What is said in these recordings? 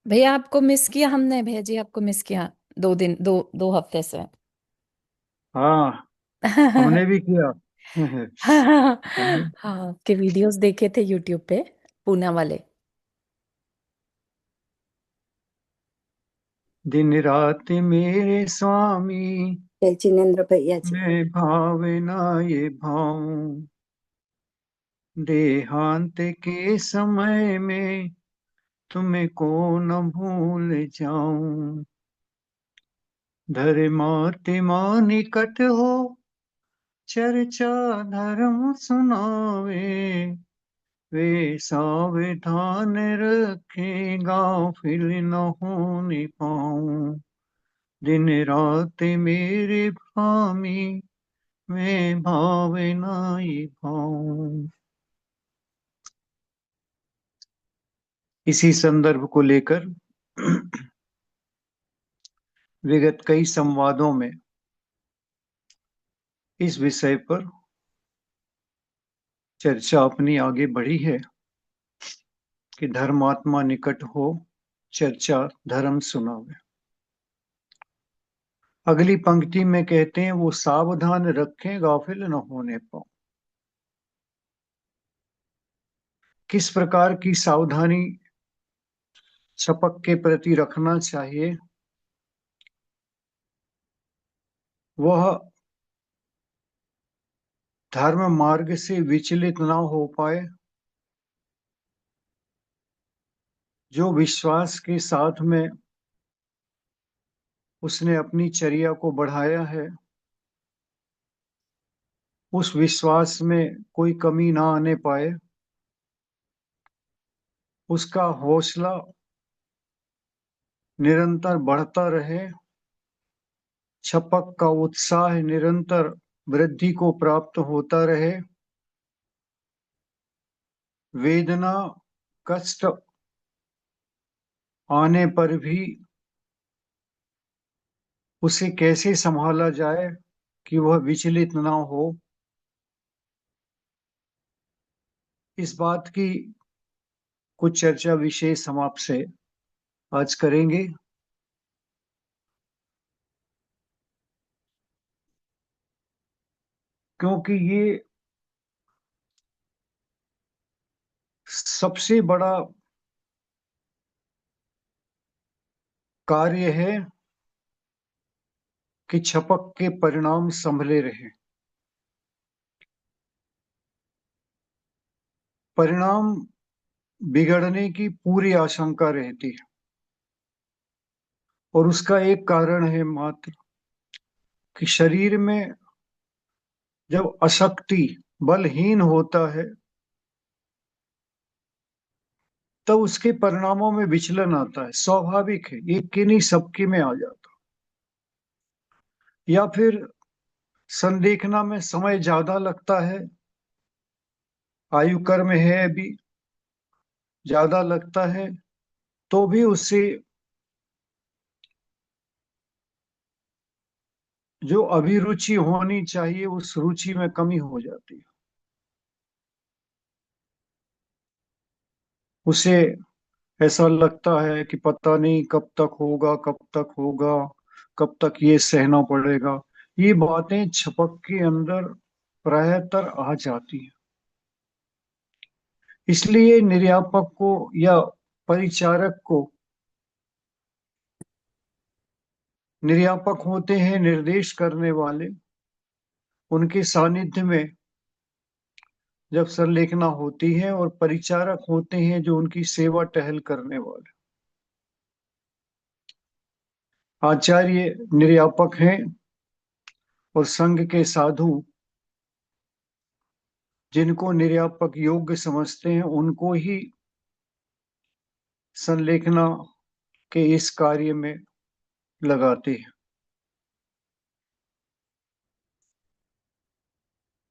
भैया आपको मिस किया हमने। भैया जी आपको मिस किया। 2 दिन, 2 हफ्ते से। हाँ, हमने भी किया। हमने हाँ, आपके वीडियोस देखे थे यूट्यूब पे, पूना वाले। दिन रात मेरे स्वामी, जय जिनेन्द्र भैया जी। मैं भावे ना ये भाऊं। देहांत के समय में तुम्हें को न भूल जाऊं। धर्मात्मा निकट हो, चर्चा धर्म सुनावे। वे सावधान रखे, गाफिल न होने पाऊं। दिन रात मेरे स्वामी, मैं भावे नाई भाऊं। इसी संदर्भ को लेकर विगत कई संवादों में इस विषय पर चर्चा अपनी आगे बढ़ी है कि धर्मात्मा निकट हो, चर्चा धर्म सुनावे। अगली पंक्ति में कहते हैं, वो सावधान रखें, गाफिल न होने पाओ। किस प्रकार की सावधानी शपथ के प्रति रखना चाहिए, वह धर्म मार्ग से विचलित ना हो पाए। जो विश्वास के साथ में उसने अपनी चर्या को बढ़ाया है, उस विश्वास में कोई कमी ना आने पाए। उसका हौसला निरंतर बढ़ता रहे, छपक का उत्साह निरंतर वृद्धि को प्राप्त होता रहे। वेदना, कष्ट आने पर भी उसे कैसे संभाला जाए कि वह विचलित ना हो, इस बात की कुछ चर्चा विशेष हम आपसे आज करेंगे। क्योंकि ये सबसे बड़ा कार्य है कि छपक के परिणाम संभले रहे। परिणाम बिगड़ने की पूरी आशंका रहती है, और उसका एक कारण है मात्र कि शरीर में जब अशक्ति, बलहीन होता है, तब उसके परिणामों में विचलन आता है। स्वाभाविक है, एक के नहीं सबके में आ जाता। या फिर संदेखना में समय ज्यादा लगता है, आयु कर्म है अभी, ज्यादा लगता है, तो भी उससे जो अभिरुचि होनी चाहिए उस रुचि में कमी हो जाती है। उसे ऐसा लगता है कि पता नहीं कब तक होगा, कब तक होगा, कब तक ये सहना पड़ेगा। ये बातें छपक के अंदर प्रायतर आ जाती है। इसलिए निर्यापक को या परिचारक को, निर्यापक होते हैं निर्देश करने वाले, उनके सानिध्य में जब संलेखना होती है, और परिचारक होते हैं जो उनकी सेवा टहल करने वाले। आचार्य निर्यापक हैं, और संघ के साधु जिनको निर्यापक योग्य समझते हैं उनको ही संलेखना के इस कार्य में लगाते हैं।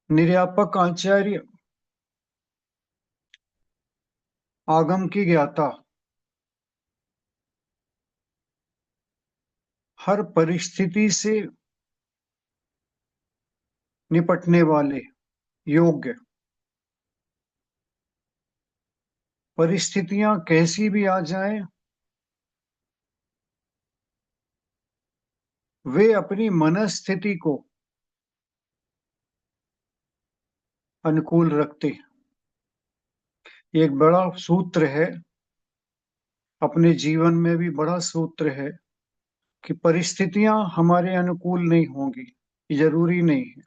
निर्यापक आचार्य आगम की ज्ञाता, हर परिस्थिति से निपटने वाले, योग्य। परिस्थितियां कैसी भी आ जाएं, वे अपनी मनस्थिति को अनुकूल रखते हैं। एक बड़ा सूत्र है, अपने जीवन में भी बड़ा सूत्र है कि परिस्थितियां हमारे अनुकूल नहीं होंगी, ये जरूरी नहीं है।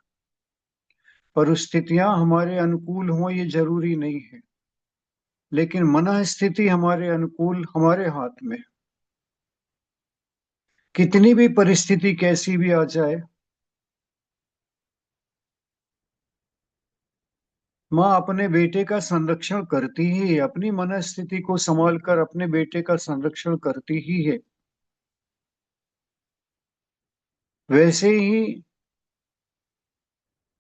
परिस्थितियां हमारे अनुकूल हों ये जरूरी नहीं है, लेकिन मनःस्थिति हमारे अनुकूल हमारे हाथ में। कितनी भी परिस्थिति कैसी भी आ जाए, माँ अपने बेटे का संरक्षण करती ही है, अपनी मनस्थिति को संभाल कर अपने बेटे का संरक्षण करती ही है। वैसे ही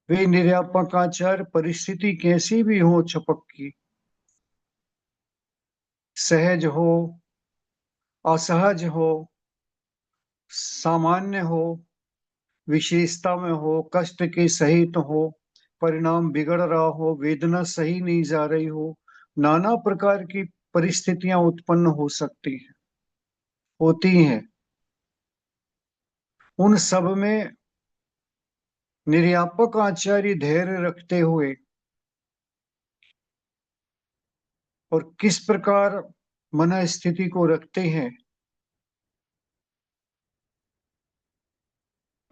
वे निर्यापकाचार परिस्थिति कैसी भी हो, छपक की, सहज हो, असहज हो, सामान्य हो, विशेषता में हो, कष्ट के सहित हो, परिणाम बिगड़ रहा हो, वेदना सही नहीं जा रही हो, नाना प्रकार की परिस्थितियां उत्पन्न हो सकती हैं, होती हैं। उन सब में निर्यापक आचार्य धैर्य रखते हुए और किस प्रकार मन स्थिति को रखते हैं,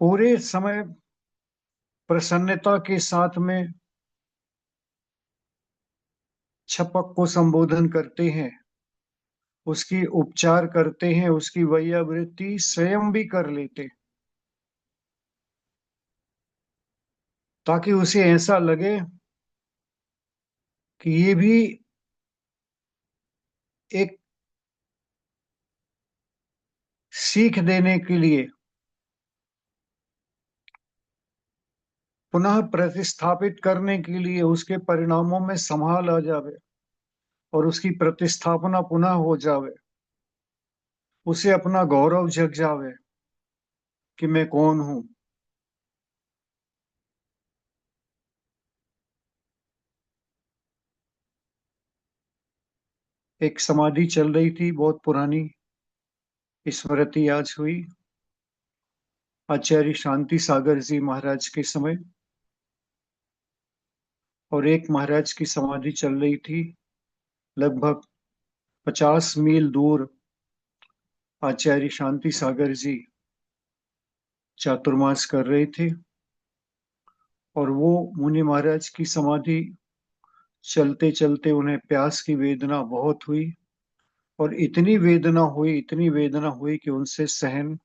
पूरे समय प्रसन्नता के साथ में छपक को संबोधन करते हैं, उसकी उपचार करते हैं, उसकी वैयावृत्ति स्वयं भी कर लेते, ताकि उसे ऐसा लगे कि ये भी एक सीख देने के लिए, पुनः प्रतिस्थापित करने के लिए, उसके परिणामों में संभाल आ जावे और उसकी प्रतिस्थापना पुनः हो जावे, उसे अपना गौरव जग जावे कि मैं कौन हूं। एक समाधि चल रही थी, बहुत पुरानी स्मृति आज हुई, आचार्य शांति सागर जी महाराज के समय, और एक महाराज की समाधि चल रही थी लगभग 50 मील दूर। आचार्य शांति सागर जी चातुर्मास कर रहे थे और वो मुनि महाराज की समाधि चलते चलते उन्हें प्यास की वेदना बहुत हुई, और इतनी वेदना हुई, इतनी वेदना हुई कि उनसे सहन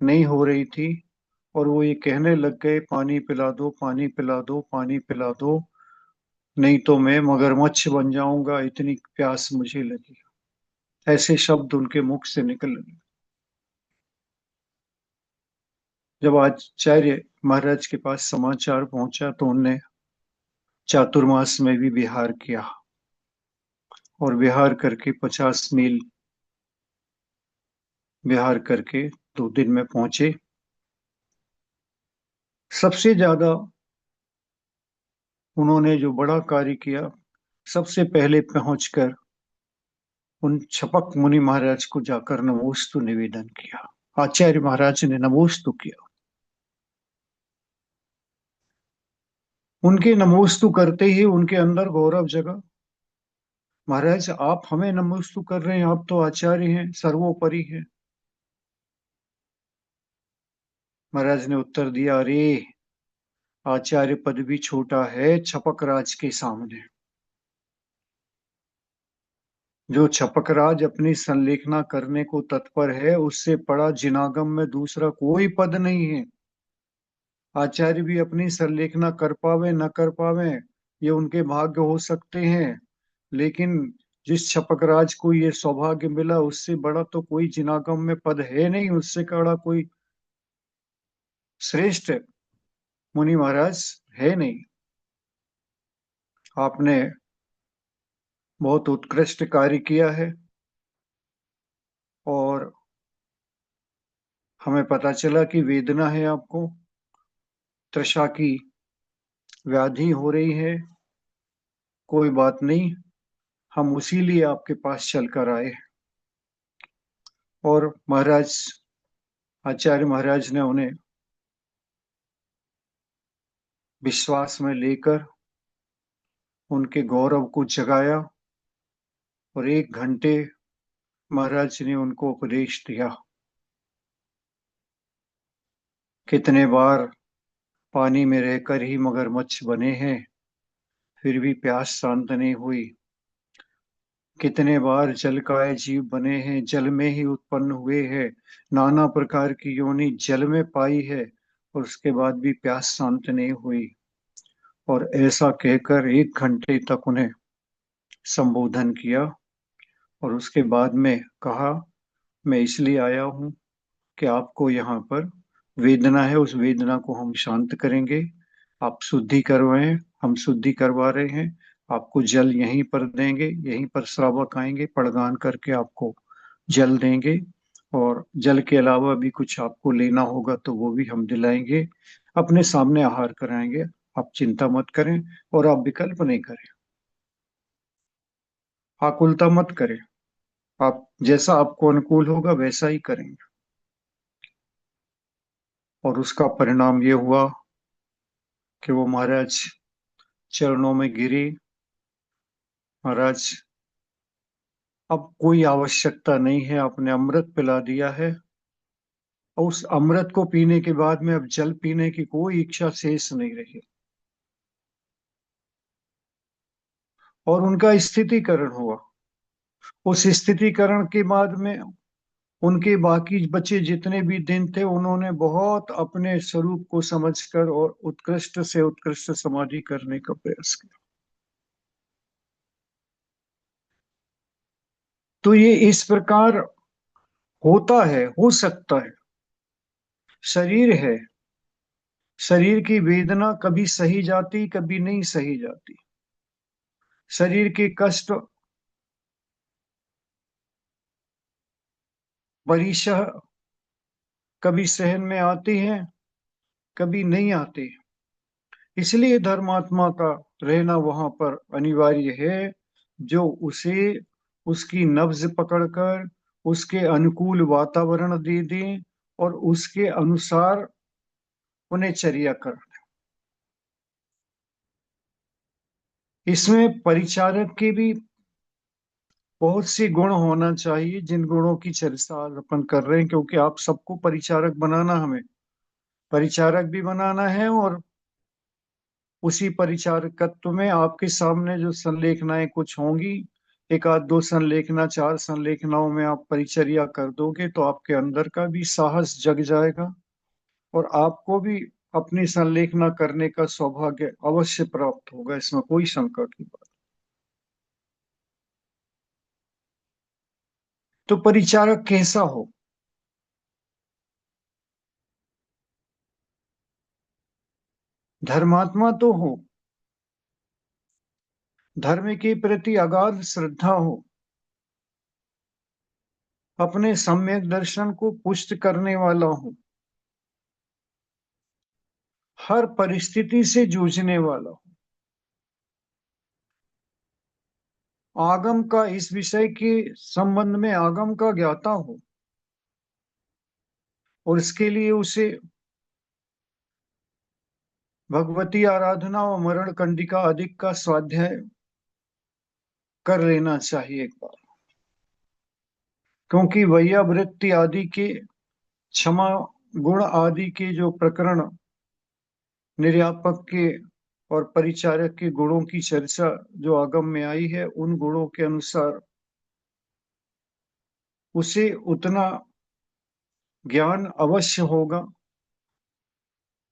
नहीं हो रही थी, और वो ये कहने लग गए, पानी पिला दो, पानी पिला दो, पानी पिला दो, नहीं तो मैं मगरमच्छ बन जाऊंगा, इतनी प्यास मुझे लगी। ऐसे शब्द उनके मुख से निकल लगे। जब आचार्य महाराज के पास समाचार पहुंचा तो उनने चातुर्मास में भी विहार किया, और विहार करके 50 मील विहार करके 2 दिन में पहुंचे। सबसे ज्यादा उन्होंने जो बड़ा कार्य किया, सबसे पहले पहुंचकर उन छपक मुनि महाराज को जाकर नमोस्तु निवेदन किया। आचार्य महाराज ने नमोस्तु किया। उनके नमोस्तु करते ही उनके अंदर गौरव जगा। महाराज आप हमें नमोस्तु कर रहे हैं, आप तो आचार्य हैं, सर्वोपरि हैं। महाराज ने उत्तर दिया, अरे आचार्य पद भी छोटा है छपक राज के सामने। जो छपक राज अपनी संलेखना करने को तत्पर है, उससे बड़ा जिनागम में दूसरा कोई पद नहीं है। आचार्य भी अपनी संलेखना कर पावे न कर पावे, ये उनके भाग्य हो सकते हैं, लेकिन जिस छपक राज को ये सौभाग्य मिला, उससे बड़ा तो कोई जिनागम में पद है नहीं, उससे बड़ा कोई श्रेष्ठ मुनि महाराज है नहीं। आपने बहुत उत्कृष्ट कार्य किया है, और हमें पता चला कि वेदना है, आपको तृषा की व्याधि हो रही है। कोई बात नहीं, हम उसी लिए आपके पास चल कर आए। और महाराज आचार्य महाराज ने उन्हें विश्वास में लेकर उनके गौरव को जगाया और 1 घंटे महाराज ने उनको उपदेश दिया। कितने बार पानी में रहकर ही मगरमच्छ बने हैं, फिर भी प्यास शांत नहीं हुई। कितने बार जलकाय जीव बने हैं, जल में ही उत्पन्न हुए हैं, नाना प्रकार की योनि जल में पाई है, और उसके बाद भी प्यास शांत नहीं हुई। और ऐसा कहकर 1 घंटे तक उन्हें संबोधन किया और उसके बाद में कहा, मैं इसलिए आया हूं कि आपको यहाँ पर वेदना है, उस वेदना को हम शांत करेंगे। आप शुद्धि करवाएं, हम शुद्धि करवा रहे हैं। आपको जल यहीं पर देंगे, यहीं पर श्रावक आएंगे, पड़गान करके आपको जल देंगे, और जल के अलावा भी कुछ आपको लेना होगा तो वो भी हम दिलाएंगे। अपने सामने आहार कराएंगे, आप चिंता मत करें और आप विकल्प नहीं करें, आकुलता मत करें। आप जैसा आपको अनुकूल होगा वैसा ही करेंगे। और उसका परिणाम ये हुआ कि वो महाराज चरणों में गिरी। महाराज, अब कोई आवश्यकता नहीं है, आपने अमृत पिला दिया है, और उस अमृत को पीने के बाद में अब जल पीने की कोई इच्छा शेष नहीं रही। और उनका स्थितिकरण हुआ। उस स्थितिकरण के बाद में उनके बाकी बचे जितने भी दिन थे, उन्होंने बहुत अपने स्वरूप को समझकर और उत्कृष्ट से उत्कृष्ट समाधि करने का प्रयास किया। तो ये इस प्रकार होता है, हो सकता है। शरीर है, शरीर की वेदना कभी सही जाती, कभी नहीं सही जाती। शरीर के कष्ट परिशह कभी सहन में आती हैं, कभी नहीं आती। इसलिए धर्मात्मा का रहना वहां पर अनिवार्य है, जो उसे उसकी नब्ज पकड़कर उसके अनुकूल वातावरण दे दें और उसके अनुसार उन्हें चर्या कर। इसमें परिचारक के भी बहुत सी गुण होना चाहिए, जिन गुणों की चर्चा आज अपन कर रहे हैं, क्योंकि आप सबको परिचारक बनाना, हमें परिचारक भी बनाना है। और उसी परिचारकत्व में आपके सामने जो संलेखनाएं कुछ होंगी, एक आध दो संलेखना, 4 संलेखनाओं में आप परिचर्या कर दोगे तो आपके अंदर का भी साहस जग जाएगा और आपको भी अपनी संलेखना करने का सौभाग्य अवश्य प्राप्त होगा। इसमें कोई शंका की बात। तो परिचारक कैसा हो? धर्मात्मा तो हो, धर्म के प्रति अगाध श्रद्धा हो, अपने सम्यक दर्शन को पुष्ट करने वाला हो, हर परिस्थिति से जूझने वाला हो, आगम का इस विषय के संबंध में आगम का ज्ञाता हो, और इसके लिए उसे भगवती आराधना और मरण कंडिका अधिक का स्वाध्याय कर लेना चाहिए एक बार। क्योंकि वैयावृत्ति आदि के, क्षमा गुण आदि के जो प्रकरण निर्यापक के और परिचारक के गुणों की चर्चा जो आगम में आई है, उन गुणों के अनुसार उसे उतना ज्ञान अवश्य होगा।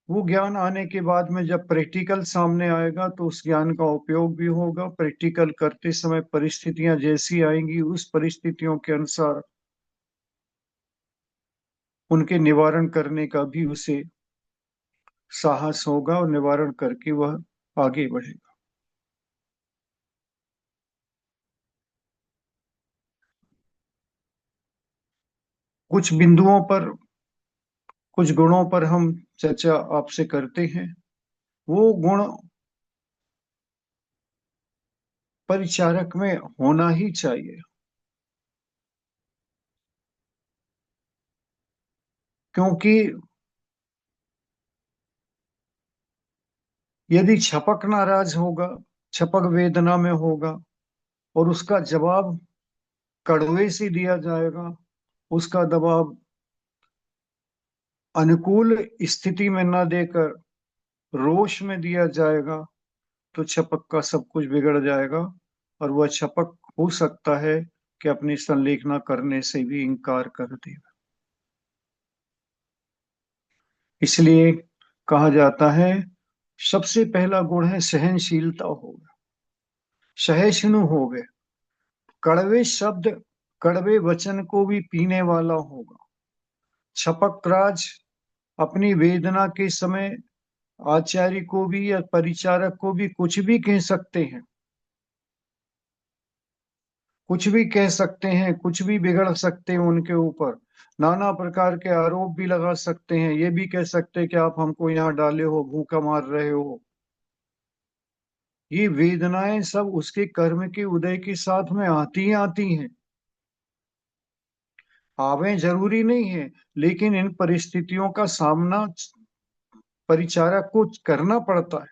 वो ज्ञान आने के बाद में जब प्रैक्टिकल सामने आएगा तो उस ज्ञान का उपयोग भी होगा। प्रैक्टिकल करते समय परिस्थितियां जैसी आएंगी, उस परिस्थितियों के अनुसार उनके निवारण करने का भी उसे साहस होगा और निवारण करके वह आगे बढ़ेगा। कुछ बिंदुओं पर, कुछ गुणों पर हम चर्चा आपसे करते हैं। वो गुण परिचारक में होना ही चाहिए, क्योंकि यदि छपक नाराज होगा, छपक वेदना में होगा, और उसका जवाब कड़वे से दिया जाएगा, उसका दबाव अनुकूल स्थिति में न देकर रोष में दिया जाएगा, तो छपक का सब कुछ बिगड़ जाएगा और वह छपक हो सकता है कि अपनी संलेखना करने से भी इनकार कर दे। इसलिए कहा जाता है सबसे पहला गुण है सहनशीलता होगा, सहिष्णु हो गए, कड़वे शब्द कड़वे वचन को भी पीने वाला होगा। छपक राज अपनी वेदना के समय आचार्य को भी या परिचारक को भी कुछ भी कह सकते हैं, कुछ भी कह सकते हैं, कुछ भी बिगड़ सकते हैं उनके ऊपर, नाना प्रकार के आरोप भी लगा सकते हैं, ये भी कह सकते हैं कि आप हमको यहाँ डाले हो, भूखा मार रहे हो। ये वेदनाएं सब उसके कर्म के उदय के साथ में आती ही आती हैं, आवे जरूरी नहीं है, लेकिन इन परिस्थितियों का सामना परिचारक को करना पड़ता है।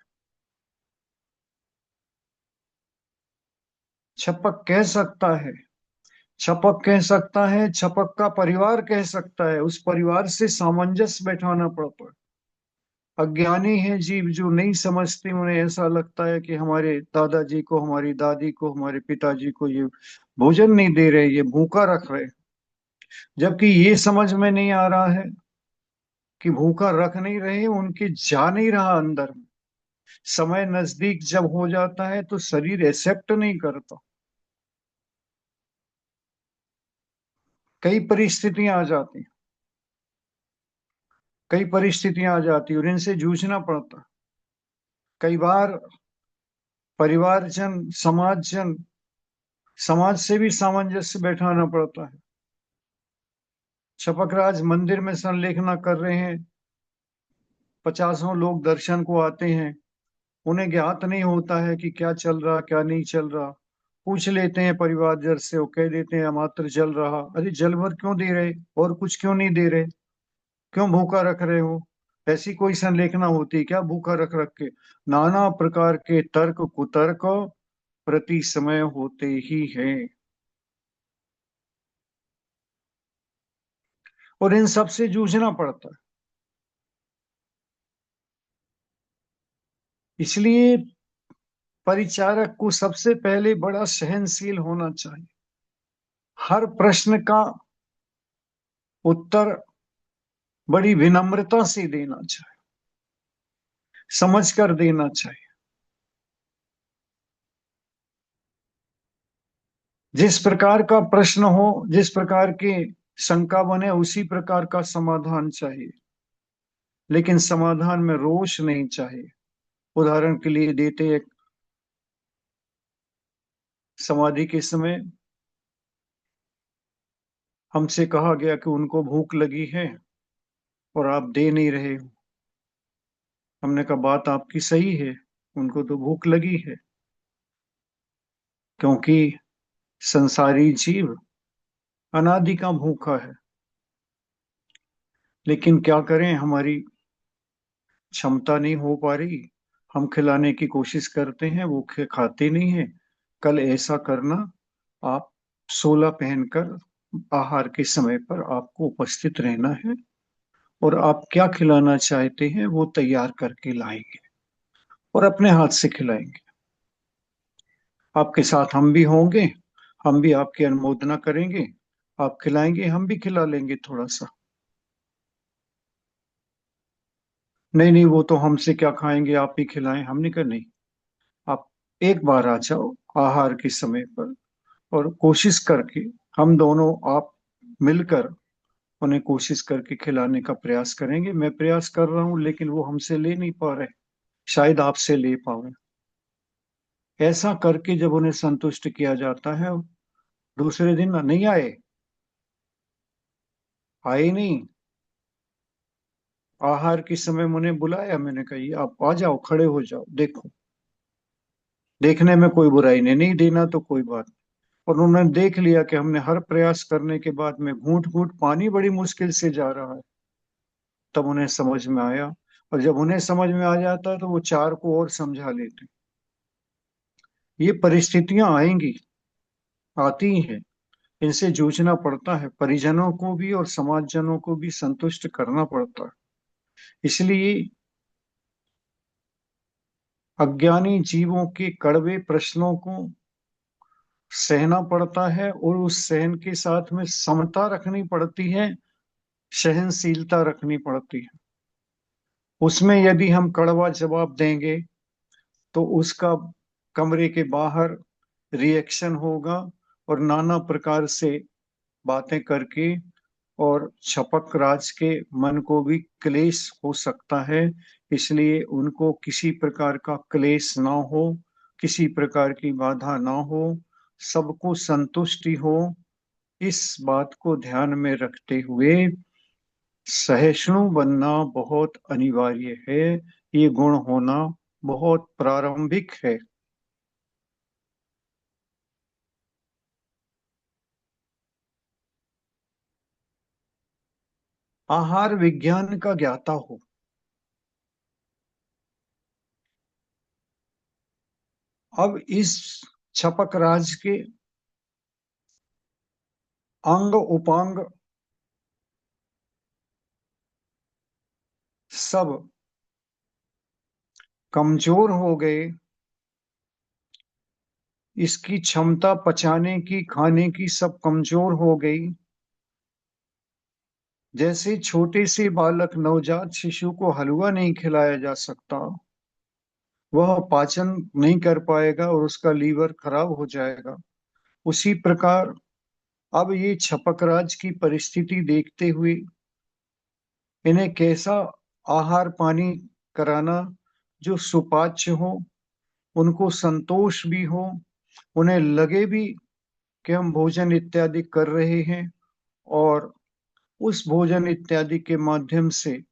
छपक कह सकता है, छपक कह सकता है, छपक का परिवार कह सकता है, उस परिवार से सामंजस्य बैठाना पड़ता है। अज्ञानी है जीव जो नहीं समझते, उन्हें ऐसा लगता है कि हमारे दादाजी को, हमारी दादी को, हमारे पिताजी को ये भोजन नहीं दे रहे, ये भूखा रख रहे, जबकि ये समझ में नहीं आ रहा है कि भूखा रख नहीं रहे, उनके जा नहीं रहा अंदर में। समय नजदीक जब हो जाता है तो शरीर एक्सेप्ट नहीं करता, कई परिस्थितियां आ जाती, कई परिस्थितियां आ जाती और इनसे जूझना पड़ता। कई बार परिवारजन, समाजजन, समाज से भी सामंजस्य बैठाना पड़ता है। छपकराज मंदिर में संलेखना कर रहे हैं, पचासों लोग दर्शन को आते हैं, उन्हें ज्ञात नहीं होता है कि क्या चल रहा क्या नहीं चल रहा। पूछ लेते हैं परिवार जन से, वो कह देते हैं मात्र जल रहा। अरे जल भर क्यों दे रहे, और कुछ क्यों नहीं दे रहे, क्यों भूखा रख रहे हो? ऐसी कोई संलेखना होती क्या भूखा रख रख के? नाना प्रकार के तर्क कुतर्क प्रति समय होते ही हैं, और इन सब से जूझना पड़ता है। इसलिए परिचारक को सबसे पहले बड़ा सहनशील होना चाहिए, हर प्रश्न का उत्तर बड़ी विनम्रता से देना चाहिए, समझ कर देना चाहिए। जिस प्रकार का प्रश्न हो, जिस प्रकार की शंका बने, उसी प्रकार का समाधान चाहिए, लेकिन समाधान में रोष नहीं चाहिए। उदाहरण के लिए देते, एक समाधि के समय हमसे कहा गया कि उनको भूख लगी है और आप दे नहीं रहे हो। हमने कहा बात आपकी सही है, उनको तो भूख लगी है, क्योंकि संसारी जीव अनादि का भूखा है। लेकिन क्या करें, हमारी क्षमता नहीं हो पा रही, हम खिलाने की कोशिश करते हैं, वो खाते नहीं है। कल ऐसा करना, आप 16 पहनकर आहार के समय पर आपको उपस्थित रहना है, और आप क्या खिलाना चाहते हैं वो तैयार करके लाएंगे और अपने हाथ से खिलाएंगे। आपके साथ हम भी होंगे, हम भी आपकी अनुमोदना करेंगे, आप खिलाएंगे, हम भी खिला लेंगे थोड़ा सा। नहीं नहीं, वो तो हमसे क्या खाएंगे, आप ही खिलाएं। हमने कहा नहीं, आप एक बार आ जाओ आहार के समय पर, और कोशिश करके हम दोनों, आप मिलकर उन्हें कोशिश करके खिलाने का प्रयास करेंगे। मैं प्रयास कर रहा हूं, लेकिन वो हमसे ले नहीं पा रहे, शायद आपसे ले पाए। ऐसा करके जब उन्हें संतुष्ट किया जाता है, दूसरे दिन नहीं आए, आए नहीं। आहार के समय उन्हें बुलाया, मैंने कहा "ये आप आ जाओ, खड़े हो जाओ, देखो, देखने में कोई बुराई नहीं, नहीं देना तो कोई बात नहीं।" और उन्होंने देख लिया कि हमने हर प्रयास करने के बाद में घूंट घूंट पानी बड़ी मुश्किल से जा रहा है, तब उन्हें समझ में आया। और जब उन्हें समझ में आ जाता तो वो चार को और समझा लेते। ये परिस्थितियां आएंगी, आती ही हैं। इनसे जूझना पड़ता है, परिजनों को भी और समाजजनों को भी संतुष्ट करना पड़ता है। इसलिए अज्ञानी जीवों के कड़वे प्रश्नों को सहना पड़ता है, और उस सहन के साथ में समता रखनी पड़ती है, सहनशीलता रखनी पड़ती है। उसमें यदि हम कड़वा जवाब देंगे तो उसका कमरे के बाहर रिएक्शन होगा, और नाना प्रकार से बातें करके, और छपक राज के मन को भी क्लेश हो सकता है। इसलिए उनको किसी प्रकार का क्लेश ना हो, किसी प्रकार की बाधा ना हो, सबको संतुष्टि हो, इस बात को ध्यान में रखते हुए सहिष्णु बनना बहुत अनिवार्य है। ये गुण होना बहुत प्रारंभिक है। आहार विज्ञान का ज्ञाता हो। अब इस छपक राज के अंग उपांग सब कमजोर हो गए। इसकी क्षमता पचाने की, खाने की सब कमजोर हो गई। जैसे छोटे से बालक, नवजात शिशु को हलवा नहीं खिलाया जा सकता, वह पाचन नहीं कर पाएगा और उसका लीवर खराब हो जाएगा। उसी प्रकार अब ये छपकराज की परिस्थिति देखते हुए इन्हें कैसा आहार पानी कराना जो सुपाच्य हो, उनको संतोष भी हो, उन्हें लगे भी कि हम भोजन इत्यादि कर रहे हैं, और उस भोजन इत्यादि के माध्यम से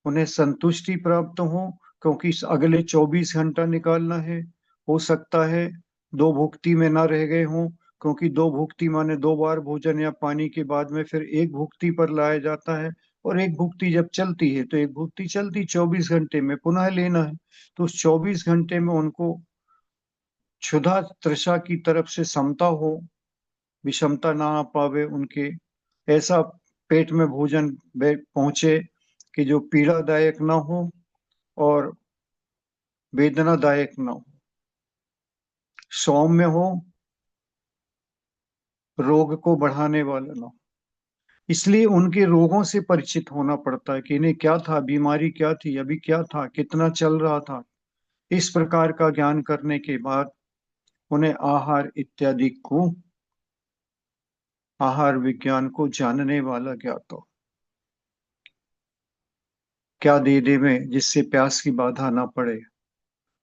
उन्हें संतुष्टि प्राप्त हो, क्योंकि इस अगले 24 घंटा निकालना है। हो सकता है दो भुक्ति में ना रह गए हों, क्योंकि दो भुक्ति माने दो बार भोजन या पानी के बाद में फिर एक भुक्ति पर लाया जाता है। और एक भुक्ति जब चलती है तो एक भुक्ति चलती 24 घंटे में पुनः लेना है। तो उस 24 घंटे में उनको क्षुधा तृषा की तरफ से समता हो, विषमता ना आ पावे उनके, ऐसा पेट में भोजन पहुंचे कि जो पीड़ादायक ना हो और वेदनादायक ना हो, सौम्य हो, रोग को बढ़ाने वाला ना हो। इसलिए उनके रोगों से परिचित होना पड़ता है कि इन्हें क्या था, बीमारी क्या थी, अभी क्या था, कितना चल रहा था। इस प्रकार का ज्ञान करने के बाद उन्हें आहार इत्यादि को, आहार विज्ञान को जानने वाला ज्ञात हो। क्या दे दे में जिससे प्यास की बाधा ना पड़े,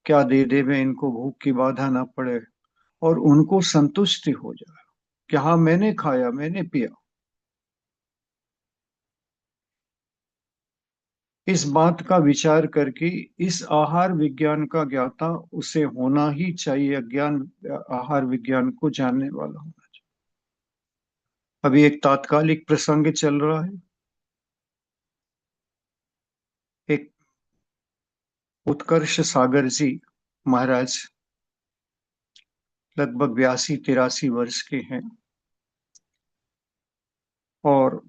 क्या दे दे में इनको भूख की बाधा ना पड़े, और उनको संतुष्टि हो जाए कि हाँ मैंने खाया, मैंने पिया। इस बात का विचार करके इस आहार विज्ञान का ज्ञाता उसे होना ही चाहिए, अज्ञान आहार विज्ञान को जानने वाला होना चाहिए। अभी एक तात्कालिक प्रसंग चल रहा है। एक उत्कर्ष सागर जी महाराज लगभग 82-83 वर्ष के हैं, और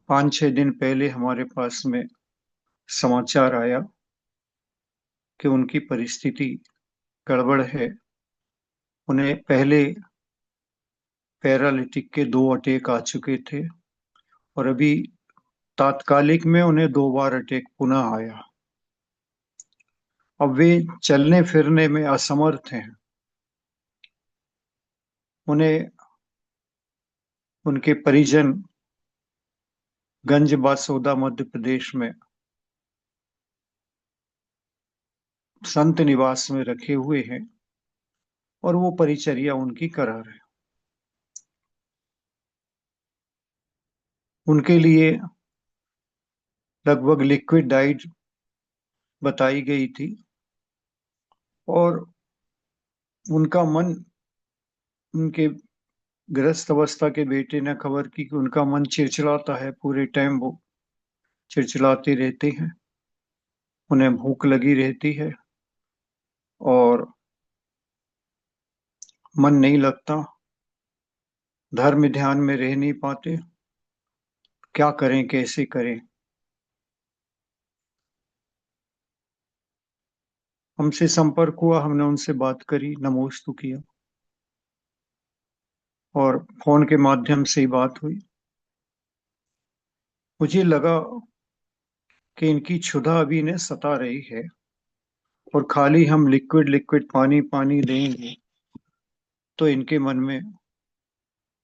5-6 दिन पहले हमारे पास में समाचार आया कि उनकी परिस्थिति गड़बड़ है। उन्हें पहले पैरालिटिक के 2 अटैक आ चुके थे, और अभी तात्कालिक में उन्हें 2 बार अटैक पुनः आया। अब वे चलने फिरने में असमर्थ हैं। उन्हें उनके परिजन गंज बासोदा मध्य प्रदेश में संत निवास में रखे हुए हैं, और वो परिचर्या उनकी करा रहे। उनके लिए लगभग लिक्विड डाइट बताई गई थी, और उनका मन, उनके गृहस्थ अवस्था के बेटे ने खबर की कि उनका मन चिड़चिड़ाता है पूरे टाइम। वो चिड़चिड़ाते रहते हैं, उन्हें भूख लगी रहती है और मन नहीं लगता, धर्म ध्यान में रह नहीं पाते। क्या करें, कैसे करें? हमसे संपर्क हुआ, हमने उनसे बात करी, नमोस्तु किया और फोन के माध्यम से ही बात हुई। मुझे लगा कि इनकी क्षुधा अभी इन्हें सता रही है और खाली हम लिक्विड लिक्विड पानी पानी देंगे तो इनके मन में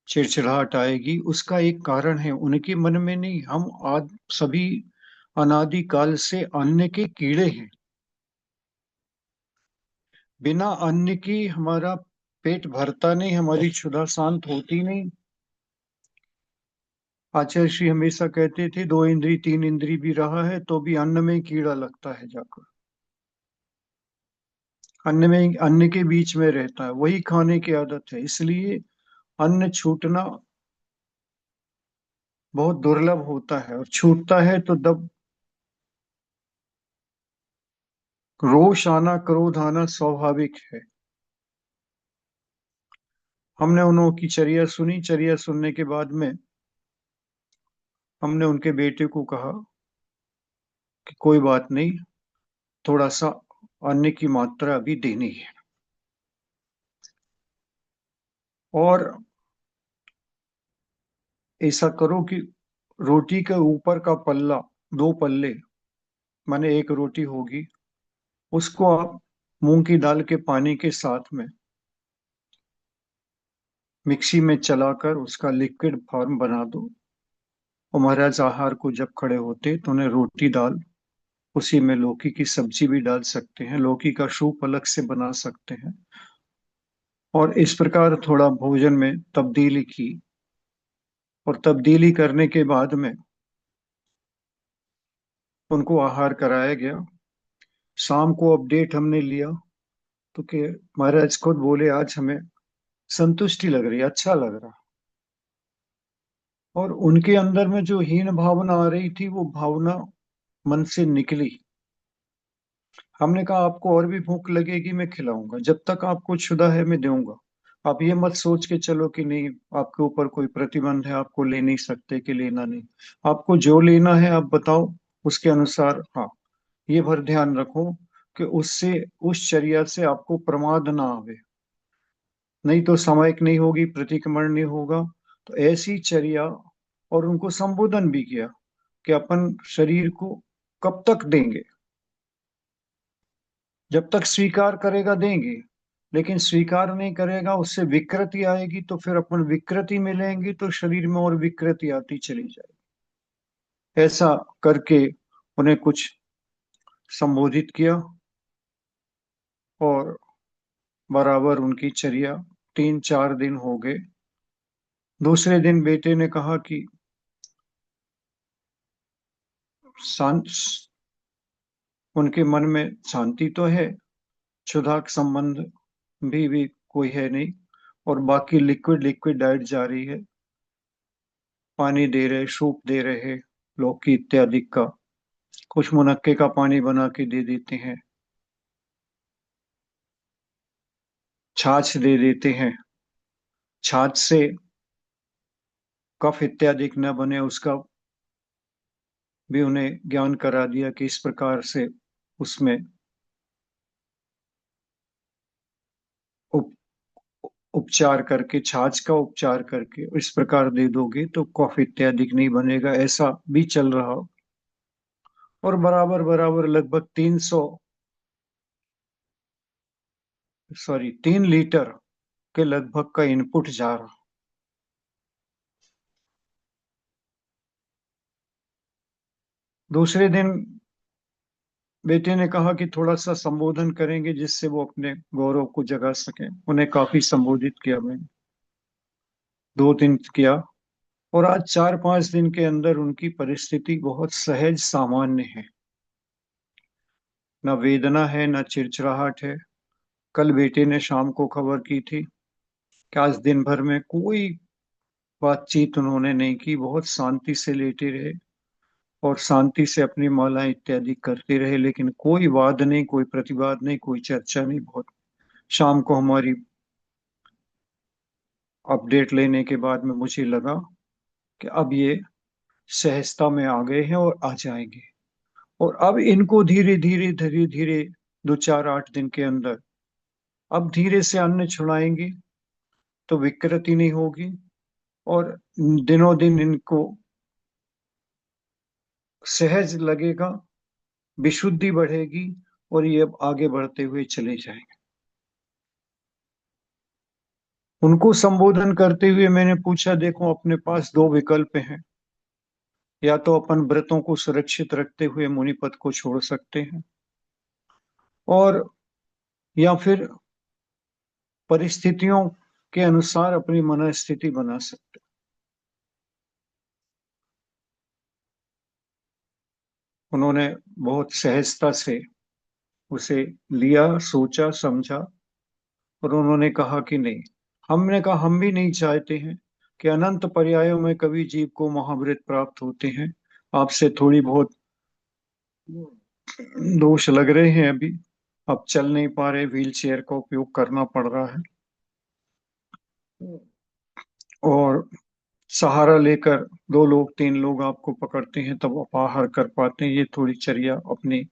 चिड़चिड़ाहट आएगी। उसका एक कारण है, उनके मन में नहीं, हम आज सभी अनादि काल से अन्न के कीड़े हैं। बिना अन्न की हमारा पेट भरता नहीं, हमारी क्षुधा शांत होती नहीं। आचार्य श्री हमेशा कहते थे, दो इंद्री तीन इंद्री भी रहा है तो भी अन्न में कीड़ा लगता है जाकर, अन्न के बीच में रहता है, वही खाने की आदत है। इसलिए अन्न छूटना बहुत दुर्लभ होता है और छूटता है तो तब रोष आना, क्रोध आना स्वाभाविक है। हमने उन्होंने चर्या सुनी। चर्या सुनने के बाद में हमने उनके बेटे को कहा कि कोई बात नहीं, थोड़ा सा अन्न की मात्रा अभी देनी है और ऐसा करो कि रोटी के ऊपर का पल्ला, दो पल्ले, माने एक रोटी होगी, उसको आप मूंग की दाल के पानी के साथ में मिक्सी में चलाकर उसका लिक्विड फॉर्म बना दो और महाराज आहार को जब खड़े होते तो उन्हें रोटी दाल, उसी में लौकी की सब्जी भी डाल सकते हैं, लौकी का सूप अलग से बना सकते हैं और इस प्रकार थोड़ा भोजन में तब्दीली की। और तब्दीली करने के बाद में उनको आहार कराया गया। शाम को अपडेट हमने लिया तो कि महाराज खुद बोले, आज हमें संतुष्टि लग रही, अच्छा लग रहा। और उनके अंदर में जो हीन भावना आ रही थी वो भावना मन से निकली। हमने कहा, आपको और भी भूख लगेगी, मैं खिलाऊंगा, जब तक आपको क्षुधा है मैं दूंगा। आप ये मत सोच के चलो कि नहीं, आपके ऊपर कोई प्रतिबंध है, आपको ले नहीं सकते कि लेना नहीं। आपको जो लेना है आप बताओ, उसके अनुसार। हाँ, ये भर ध्यान रखो कि उससे, उस चर्या से आपको प्रमाद ना आवे, नहीं तो सामयिक नहीं होगी, प्रतिक्रमण नहीं होगा। तो ऐसी चर्या। और उनको संबोधन भी किया कि अपन शरीर को कब तक देंगे, जब तक स्वीकार करेगा देंगे, लेकिन स्वीकार नहीं करेगा, उससे विकृति आएगी तो फिर अपन विकृति में लेंगे तो शरीर में और विकृति आती चली जाएगी। ऐसा करके उन्हें कुछ संबोधित किया और बराबर उनकी चर्या 3-4 दिन हो गए। दूसरे दिन बेटे ने कहा कि शांत, उनके मन में शांति तो है, क्षुधा का संबंध भी कोई है नहीं और बाकी लिक्विड लिक्विड डाइट जारी है, पानी दे रहे, सूप दे रहे, लौकी इत्यादि का, कुछ मुनक्के का पानी बना के दे देते हैं, छाछ दे देते हैं। छाछ से कफ इत्यादि न बने उसका भी उन्हें ज्ञान करा दिया कि इस प्रकार से उसमें उप, उपचार करके, छाछ का उपचार करके इस प्रकार दे दोगे तो कफ इत्यादि नहीं बनेगा। ऐसा भी चल रहा। और बराबर बराबर लगभग 3 लीटर के लगभग का इनपुट जा रहा। दूसरे दिन बेटे ने कहा कि थोड़ा सा संबोधन करेंगे जिससे वो अपने गौरव को जगा सके। उन्हें काफी संबोधित किया मैंने, 2 दिन किया और आज 4-5 दिन के अंदर उनकी परिस्थिति बहुत सहज सामान्य है। न वेदना है, न चिड़चिड़ाहट है। कल बेटे ने शाम को खबर की थी कि आज दिन भर में कोई बातचीत उन्होंने नहीं की, बहुत शांति से लेटे रहे। और शांति से अपनी माला इत्यादि करते रहे, लेकिन कोई वाद नहीं, कोई प्रतिवाद नहीं, कोई चर्चा नहीं। बहुत शाम को हमारी अपडेट लेने के बाद में मुझे लगा कि अब ये सहजता में आ गए हैं और आ जाएंगे, और अब इनको धीरे धीरे धीरे धीरे 2 4 8 दिन के अंदर अब धीरे से अन्न छुड़ाएंगे तो विकृति नहीं होगी, और दिनों दिन इनको सहज लगेगा, विशुद्धि बढ़ेगी, और ये अब आगे बढ़ते हुए चले जाएंगे। उनको संबोधन करते हुए मैंने पूछा, देखो अपने पास दो विकल्प हैं, या तो अपन व्रतों को सुरक्षित रखते हुए मुनि पद को छोड़ सकते हैं, और या फिर परिस्थितियों के अनुसार अपनी मनस्थिति बना सकते। उन्होंने बहुत सहजता से उसे लिया, सोचा समझा, और उन्होंने कहा कि नहीं। हमने कहा हम भी नहीं चाहते हैं कि अनंत पर्यायों में कभी जीव को महाव्रत प्राप्त होते हैं। आपसे थोड़ी बहुत दोष लग रहे हैं अभी, अब चल नहीं पा रहे, व्हील चेयर का उपयोग करना पड़ रहा है, और सहारा लेकर 2 लोग 3 लोग आपको पकड़ते हैं तब आप आहार कर पाते हैं। ये थोड़ी चर्या अपनी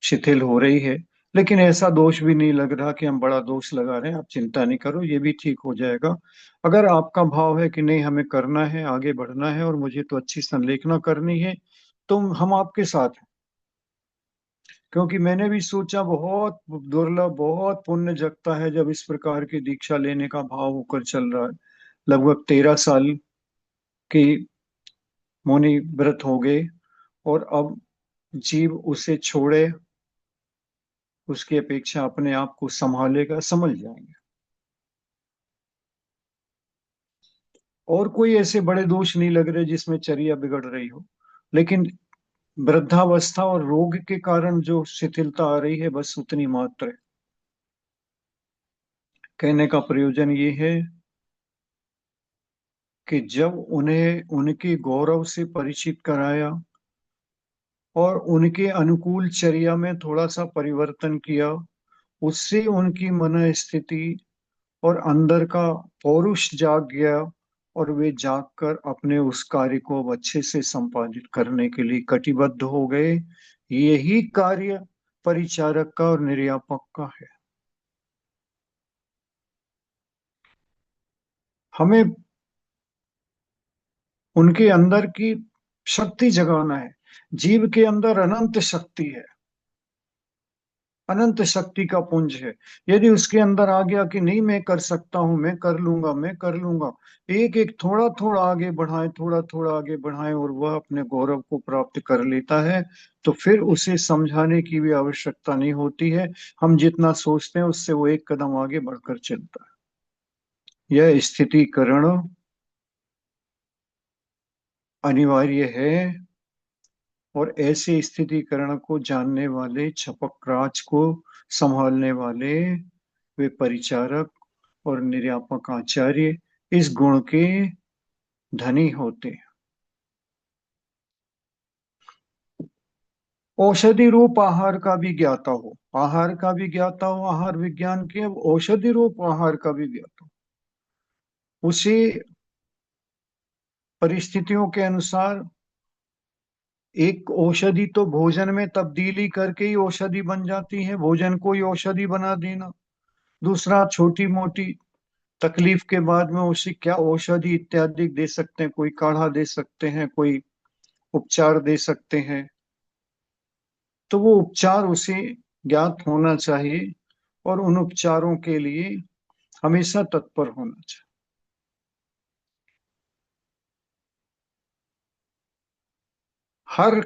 शिथिल हो रही है, लेकिन ऐसा दोष भी नहीं लग रहा कि हम बड़ा दोष लगा रहे हैं। आप चिंता नहीं करो, ये भी ठीक हो जाएगा। अगर आपका भाव है कि नहीं हमें करना है, आगे बढ़ना है, और मुझे तो अच्छी संलेखना करनी है, तो हम आपके साथ हैं। क्योंकि मैंने भी सोचा बहुत दुर्लभ, बहुत पुण्य जगता है जब इस प्रकार की दीक्षा लेने का भाव होकर चल रहा है। लगभग 13 साल की मुनि व्रत हो गए, और अब जीव उसे छोड़े, उसकी अपेक्षा अपने आप को संभालेगा, समझ जाएंगे। और कोई ऐसे बड़े दोष नहीं लग रहे जिसमें चर्या बिगड़ रही हो, लेकिन वृद्धावस्था और रोग के कारण जो शिथिलता आ रही है, बस उतनी मात्र है। कहने का प्रयोजन ये है कि जब उन्हें उनके गौरव से परिचित कराया और उनके अनुकूल चर्या में थोड़ा सा परिवर्तन किया, उससे उनकी मन स्थिति और अंदर का पौरुष जाग गया, और वे जागकर अपने उस कार्य को अब अच्छे से संपादित करने के लिए कटिबद्ध हो गए। यही कार्य परिचारक का और निर्यापक का है। हमें उनके अंदर की शक्ति जगाना है। जीव के अंदर अनंत शक्ति है, अनंत शक्ति का पुंज है। यदि उसके अंदर आ गया कि नहीं मैं कर सकता हूं, मैं कर लूंगा, मैं कर लूंगा, एक एक थोड़ा थोड़ा आगे बढ़ाए, थोड़ा थोड़ा आगे बढ़ाए, और वह अपने गौरव को प्राप्त कर लेता है, तो फिर उसे समझाने की भी आवश्यकता नहीं होती है। हम जितना सोचते हैं उससे वो एक कदम आगे बढ़कर चलता है। यह स्थितिकरण अनिवार्य है, और ऐसे स्थितिकरण को जानने वाले, छपक राज को संभालने वाले, वे परिचारक और निर्यापक आचार्य इस गुण के धनी होते हैं। औषधि रूप आहार का भी ज्ञाता हो, आहार का भी ज्ञाता हो, आहार विज्ञान के, औषधि रूप आहार का भी ज्ञाता हो। उसी परिस्थितियों के अनुसार एक औषधि तो भोजन में तब्दीली करके ही औषधि बन जाती है, भोजन को ही औषधि बना देना। दूसरा, छोटी मोटी तकलीफ के बाद में उसे क्या औषधि इत्यादि दे सकते हैं, कोई काढ़ा दे सकते हैं, कोई उपचार दे सकते हैं, तो वो उपचार उसे ज्ञात होना चाहिए, और उन उपचारों के लिए हमेशा तत्पर होना चाहिए। हर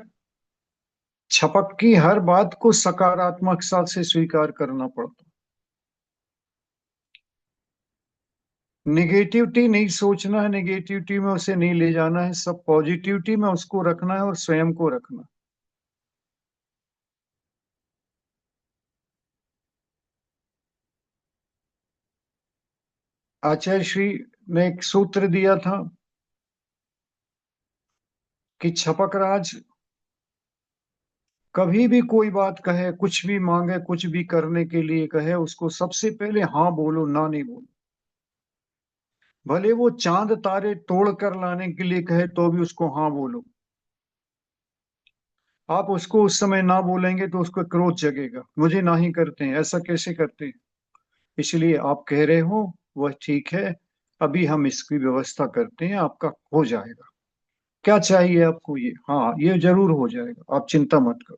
छपक की हर बात को सकारात्मकता से स्वीकार करना पड़ता, निगेटिविटी नहीं सोचना है, निगेटिविटी में उसे नहीं ले जाना है, सब पॉजिटिविटी में उसको रखना है और स्वयं को रखना। आचार्य श्री ने एक सूत्र दिया था कि छपकराज कभी भी कोई बात कहे, कुछ भी मांगे, कुछ भी करने के लिए कहे, उसको सबसे पहले हाँ बोलो, ना नहीं बोलो। भले वो चांद तारे तोड़ कर लाने के लिए कहे तो भी उसको हाँ बोलो। आप उसको उस समय ना बोलेंगे तो उसको क्रोध जगेगा, मुझे ना ही करते हैं, ऐसा कैसे करते हैं। इसलिए आप कह रहे हो वह ठीक है, अभी हम इसकी व्यवस्था करते हैं, आपका हो जाएगा। क्या चाहिए आपको? ये, हाँ ये जरूर हो जाएगा, आप चिंता मत करो।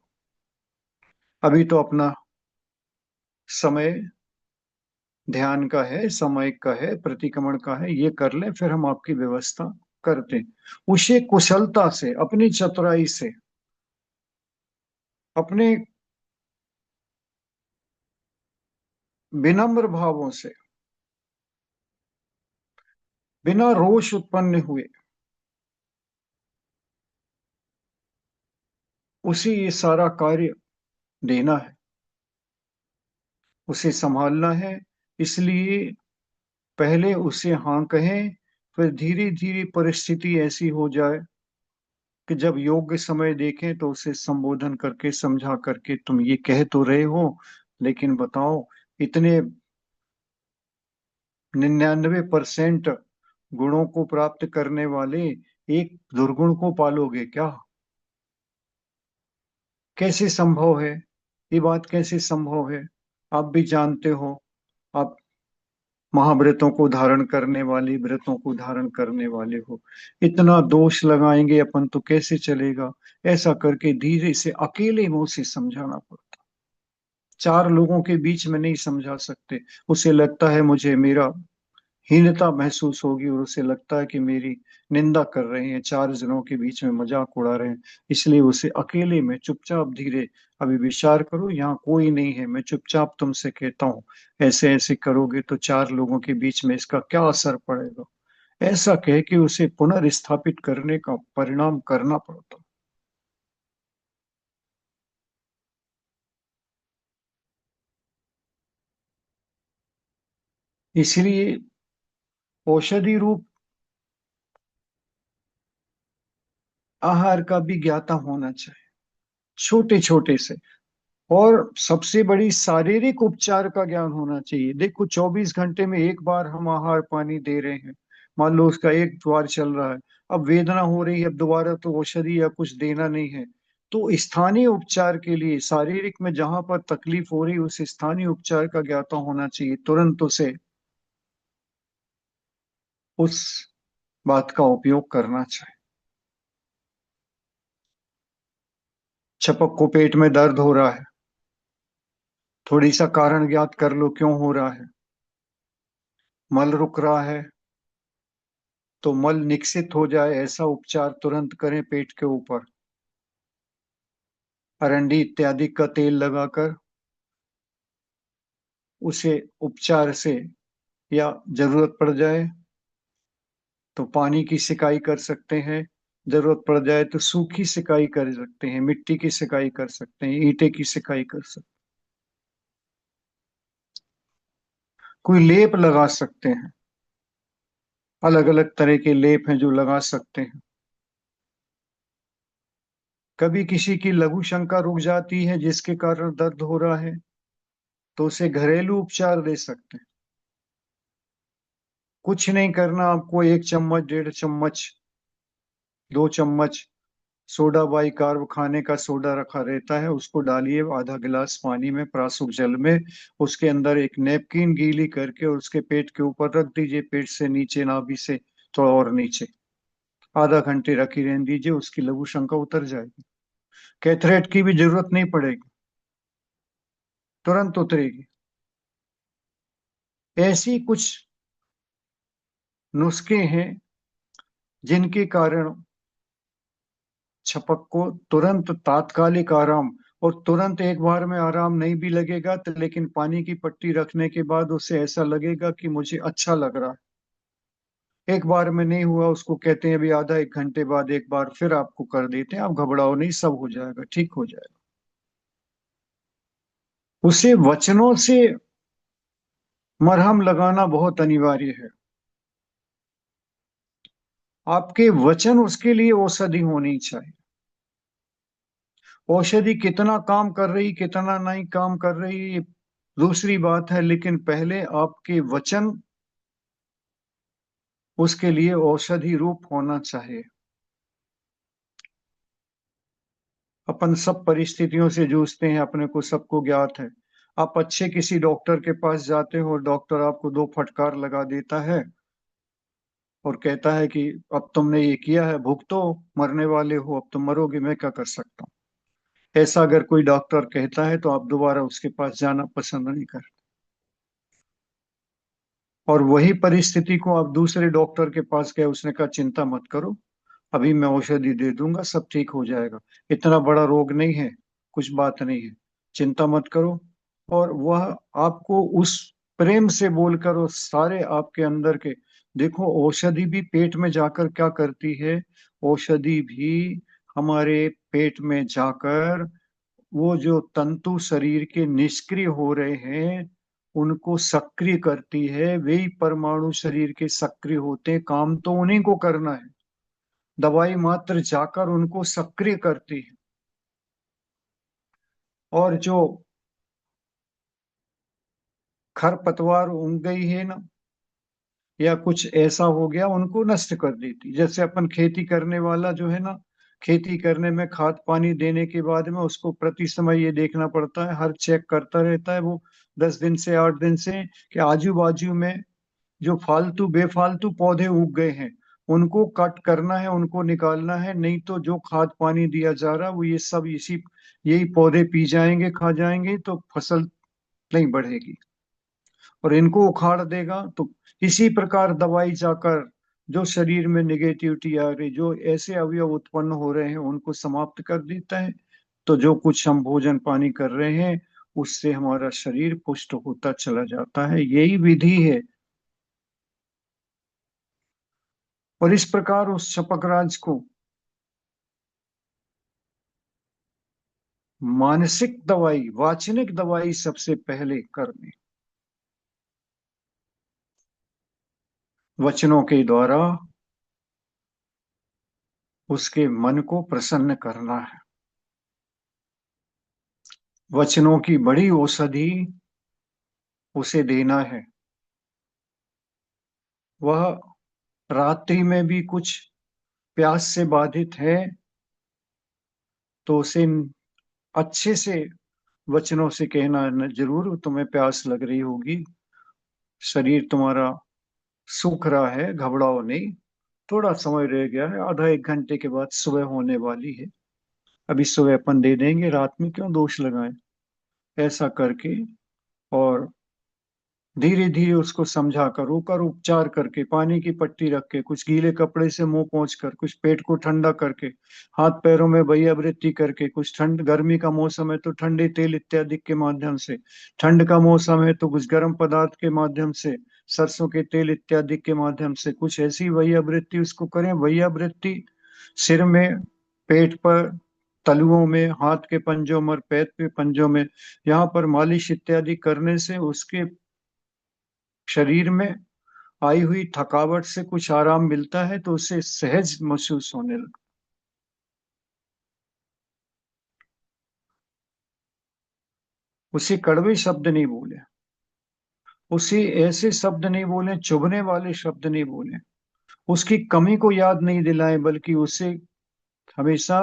अभी तो अपना समय ध्यान का है, समय का है, प्रतिक्रमण का है, ये कर ले, फिर हम आपकी व्यवस्था करते हैं। उसे कुशलता से, अपनी चतुराई से, अपने विनम्र भावों से, बिना रोष उत्पन्न हुए उसे ये सारा कार्य देना है, उसे संभालना है। इसलिए पहले उसे हाँ कहें, फिर धीरे धीरे परिस्थिति ऐसी हो जाए कि जब योग्य समय देखें तो उसे संबोधन करके, समझा करके, तुम ये कह तो रहे हो, लेकिन बताओ, इतने 99% गुणों को प्राप्त करने वाले एक दुर्गुण को पालोगे क्या? कैसे संभव है? ये बात कैसे संभव है? आप भी जानते हो, आप महाव्रतों को धारण करने वाले, व्रतों को धारण करने वाले हो। इतना दोष लगाएंगे अपन तो कैसे चलेगा? ऐसा करके धीरे से अकेले मुंह से समझाना पड़ता। चार लोगों के बीच में नहीं समझा सकते। उसे लगता है मुझे मेरा हीनता महसूस होगी, और उसे लगता है कि मेरी निंदा कर रहे हैं, चार जनों के बीच में मजाक उड़ा रहे हैं। इसलिए उसे अकेले में चुपचाप धीरे, अभी विचार करो, यहाँ कोई नहीं है, मैं चुपचाप तुमसे कहता हूँ, ऐसे ऐसे करोगे तो चार लोगों के बीच में इसका क्या असर पड़ेगा, ऐसा कह के उसे पुनर्स्थापित करने का परिणाम करना पड़ता। इसलिए औषधि रूप आहार का भी ज्ञाता होना चाहिए, छोटे छोटे से। और सबसे बड़ी शारीरिक उपचार का ज्ञान होना चाहिए। देखो, 24 घंटे में एक बार हम आहार पानी दे रहे हैं, मान लो उसका एक बार चल रहा है, अब वेदना हो रही है, अब दोबारा तो औषधि या कुछ देना नहीं है। तो स्थानीय उपचार के लिए, शारीरिक में जहां पर तकलीफ हो रही है, उस स्थानीय उपचार का ज्ञाता होना चाहिए, तुरंत उसे उस बात का उपयोग करना चाहिए। छपक को पेट में दर्द हो रहा है, थोड़ी सा कारण ज्ञात कर लो क्यों हो रहा है। मल रुक रहा है, तो मल निकसित हो जाए ऐसा उपचार तुरंत करें पेट के ऊपर। अरंडी इत्यादि का तेल लगाकर उसे उपचार से, या जरूरत पड़ जाए तो पानी की सिकाई कर सकते हैं, जरूरत पड़ जाए तो सूखी सिकाई कर सकते हैं, मिट्टी की सिकाई कर सकते हैं, ईंटे की सिकाई कर सकते हैं, कोई लेप लगा सकते हैं। अलग अलग तरह के लेप हैं जो लगा सकते हैं। कभी किसी की लघु शंका रुक जाती है जिसके कारण दर्द हो रहा है, तो उसे घरेलू उपचार दे सकते हैं। कुछ नहीं करना आपको, 1 चम्मच, 1.5 चम्मच, 2 चम्मच सोडा बाइकार्ब खाने का सोडा रखा रहता है, उसको डालिए आधा गिलास पानी में, प्रासुक जल में। उसके अंदर एक नेपकिन गीली करके और उसके पेट के ऊपर रख दीजिए, पेट से नीचे, नाभि से थोड़ा और नीचे। आधा घंटे रखी रहने दीजिए, उसकी लघु शंका उतर जाएगी। कैथरेट की भी जरूरत नहीं पड़ेगी, तुरंत उतरेगी। ऐसी कुछ नुस्खे हैं जिनके कारण छपक को तुरंत तात्कालिक आराम, और तुरंत एक बार में आराम नहीं भी लगेगा तो, लेकिन पानी की पट्टी रखने के बाद उसे ऐसा लगेगा कि मुझे अच्छा लग रहा है। एक बार में नहीं हुआ, उसको कहते हैं अभी आधा 1 घंटे बाद एक बार फिर आपको कर देते हैं, आप घबराओ नहीं, सब हो जाएगा, ठीक हो जाएगा। उसे वचनों से मरहम लगाना बहुत अनिवार्य है। आपके वचन उसके लिए औषधि होनी चाहिए। औषधि कितना काम कर रही, कितना नहीं काम कर रही, ये दूसरी बात है, लेकिन पहले आपके वचन उसके लिए औषधि रूप होना चाहिए। अपन सब परिस्थितियों से जूझते हैं, अपने को सबको ज्ञात है। आप अच्छे किसी डॉक्टर के पास जाते हो, डॉक्टर आपको दो फटकार लगा देता है और कहता है कि अब तुमने ये किया है, भुगतो, मरने वाले हो, अब तुम मरोगे, मैं क्या कर सकता हूँ। ऐसा अगर कोई डॉक्टर कहता है तो आप दोबारा उसके पास जाना पसंद नहीं करते। और वही परिस्थिति को आप दूसरे डॉक्टर के पास गए, उसने कहा चिंता मत करो, अभी मैं औषधि दे दूंगा, सब ठीक हो जाएगा, इतना बड़ा रोग नहीं है, कुछ बात नहीं है, चिंता मत करो। और वह आपको उस प्रेम से बोलकर, वो सारे आपके अंदर के, देखो औषधि भी पेट में जाकर क्या करती है, औषधि भी हमारे पेट में जाकर वो जो तंतु शरीर के निष्क्रिय हो रहे हैं उनको सक्रिय करती है। वे ही परमाणु शरीर के सक्रिय होते हैं, काम तो उन्हीं को करना है, दवाई मात्र जाकर उनको सक्रिय करती है। और जो खरपतवार उग गई है ना, या कुछ ऐसा हो गया, उनको नष्ट कर देती। जैसे अपन खेती करने वाला जो है ना, खेती करने में खाद पानी देने के बाद में उसको प्रति समय ये देखना पड़ता है, हर चेक करता रहता है वो 10 दिन से 8 दिन से, कि आजू बाजू में जो फालतू बेफालतू पौधे उग गए हैं उनको कट करना है, उनको निकालना है, नहीं तो जो खाद पानी दिया जा रहा है वो ये सब इसी यही पौधे पी जाएंगे, खा जाएंगे, तो फसल नहीं बढ़ेगी और इनको उखाड़ देगा। तो इसी प्रकार दवाई जाकर जो शरीर में निगेटिविटी आ रही, जो ऐसे अवयव उत्पन्न हो रहे हैं उनको समाप्त कर देता है। तो जो कुछ हम भोजन पानी कर रहे हैं उससे हमारा शरीर पुष्ट होता चला जाता है, यही विधि है। और इस प्रकार उस शपकराज को मानसिक दवाई, वाचनिक दवाई सबसे पहले करनी, वचनों के द्वारा उसके मन को प्रसन्न करना है। वचनों की बड़ी औषधि उसे देना है। वह रात्रि में भी कुछ प्यास से बाधित है तो उसे अच्छे से वचनों से कहना, जरूर तुम्हें प्यास लग रही होगी, शरीर तुम्हारा सूख रहा है, घबराओ नहीं, थोड़ा समय रह गया है, आधा एक घंटे के बाद सुबह होने वाली है, अभी सुबह अपन दे देंगे, रात में क्यों दोष लगाएं। ऐसा करके और धीरे धीरे उसको समझा कर, ऊपर उपचार करके, पानी की पट्टी रख के, कुछ गीले कपड़े से मुंह पोंछ कर, कुछ पेट को ठंडा करके, हाथ पैरों में वैयावृत्ति करके, कुछ ठंड, गर्मी का मौसम है तो ठंडे तेल इत्यादि के माध्यम से, ठंड का मौसम है तो कुछ गर्म पदार्थ के माध्यम से, सरसों के तेल इत्यादि के माध्यम से कुछ ऐसी वैयावृत्ति उसको करें। वैयावृत्ति सिर में, पेट पर, तलुओं में, हाथ के पंजों में, पैर के पंजों में, यहाँ पर मालिश इत्यादि करने से उसके शरीर में आई हुई थकावट से कुछ आराम मिलता है, तो उसे सहज महसूस होने लगता। उसे कड़वे शब्द नहीं बोले, उसे ऐसे शब्द नहीं बोले, चुभने वाले शब्द नहीं बोले, उसकी कमी को याद नहीं दिलाएं, बल्कि उसे हमेशा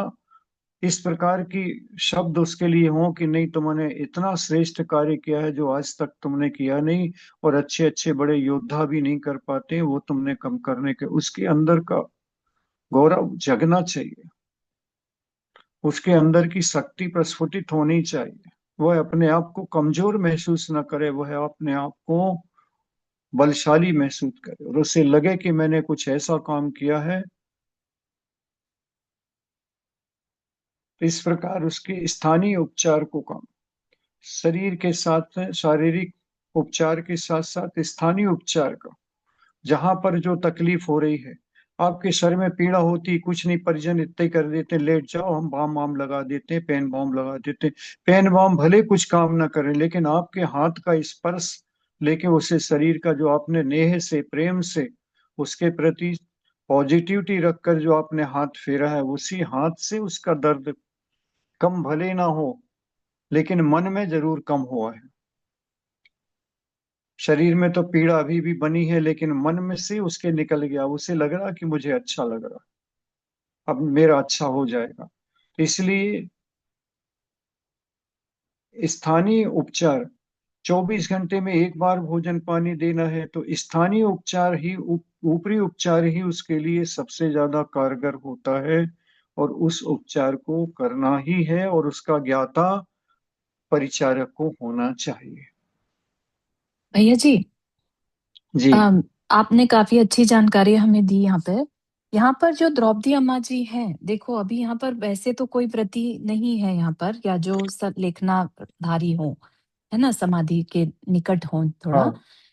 इस प्रकार की शब्द उसके लिए हों कि नहीं, तुमने इतना श्रेष्ठ कार्य किया है जो आज तक तुमने किया नहीं, और अच्छे अच्छे बड़े योद्धा भी नहीं कर पाते, वो तुमने कम करने के, उसके अंदर का गौरव जगना चाहिए, उसके अंदर की शक्ति प्रस्फुटित होनी चाहिए। वह अपने आप को कमजोर महसूस न करे, वह अपने आप को बलशाली महसूस करे, और उसे लगे कि मैंने कुछ ऐसा काम किया है। इस प्रकार उसके स्थानीय उपचार को कम, शरीर के साथ शारीरिक उपचार के साथ साथ स्थानीय उपचार का, जहां पर जो तकलीफ हो रही है, आपके सर में पीड़ा होती, कुछ नहीं, परिजन इतने कर देते, लेट जाओ, हम बाम वाम लगा देते हैं, पेन बाम लगा देते हैं। पेन बाम भले कुछ काम ना करें, लेकिन आपके हाथ का स्पर्श लेके उसे, शरीर का जो आपने नेह से, प्रेम से उसके प्रति पॉजिटिविटी रखकर जो आपने हाथ फेरा है, उसी हाथ से उसका दर्द कम भले ना हो, लेकिन मन में जरूर कम हुआ है। शरीर में तो पीड़ा अभी भी बनी है, लेकिन मन में से उसके निकल गया। उसे लग रहा कि मुझे अच्छा लग रहा, अब मेरा अच्छा हो जाएगा। इसलिए स्थानीय उपचार, 24 घंटे में एक बार भोजन पानी देना है, तो स्थानीय उपचार ही ऊपरी उपचार ही उसके लिए सबसे ज्यादा कारगर होता है। और उस उपचार को करना ही है, और उसका ज्ञाता परिचारक को होना चाहिए। भैया जी, जी। आपने काफी अच्छी जानकारी हमें दी यहाँ पे। यहाँ पर जो द्रौपदी अम्मा जी हैं, देखो अभी यहाँ पर वैसे तो कोई प्रति नहीं है यहाँ पर, या जो सब लेखनाधारी हो, है ना, समाधि के निकट हो हाँ थोड़ा।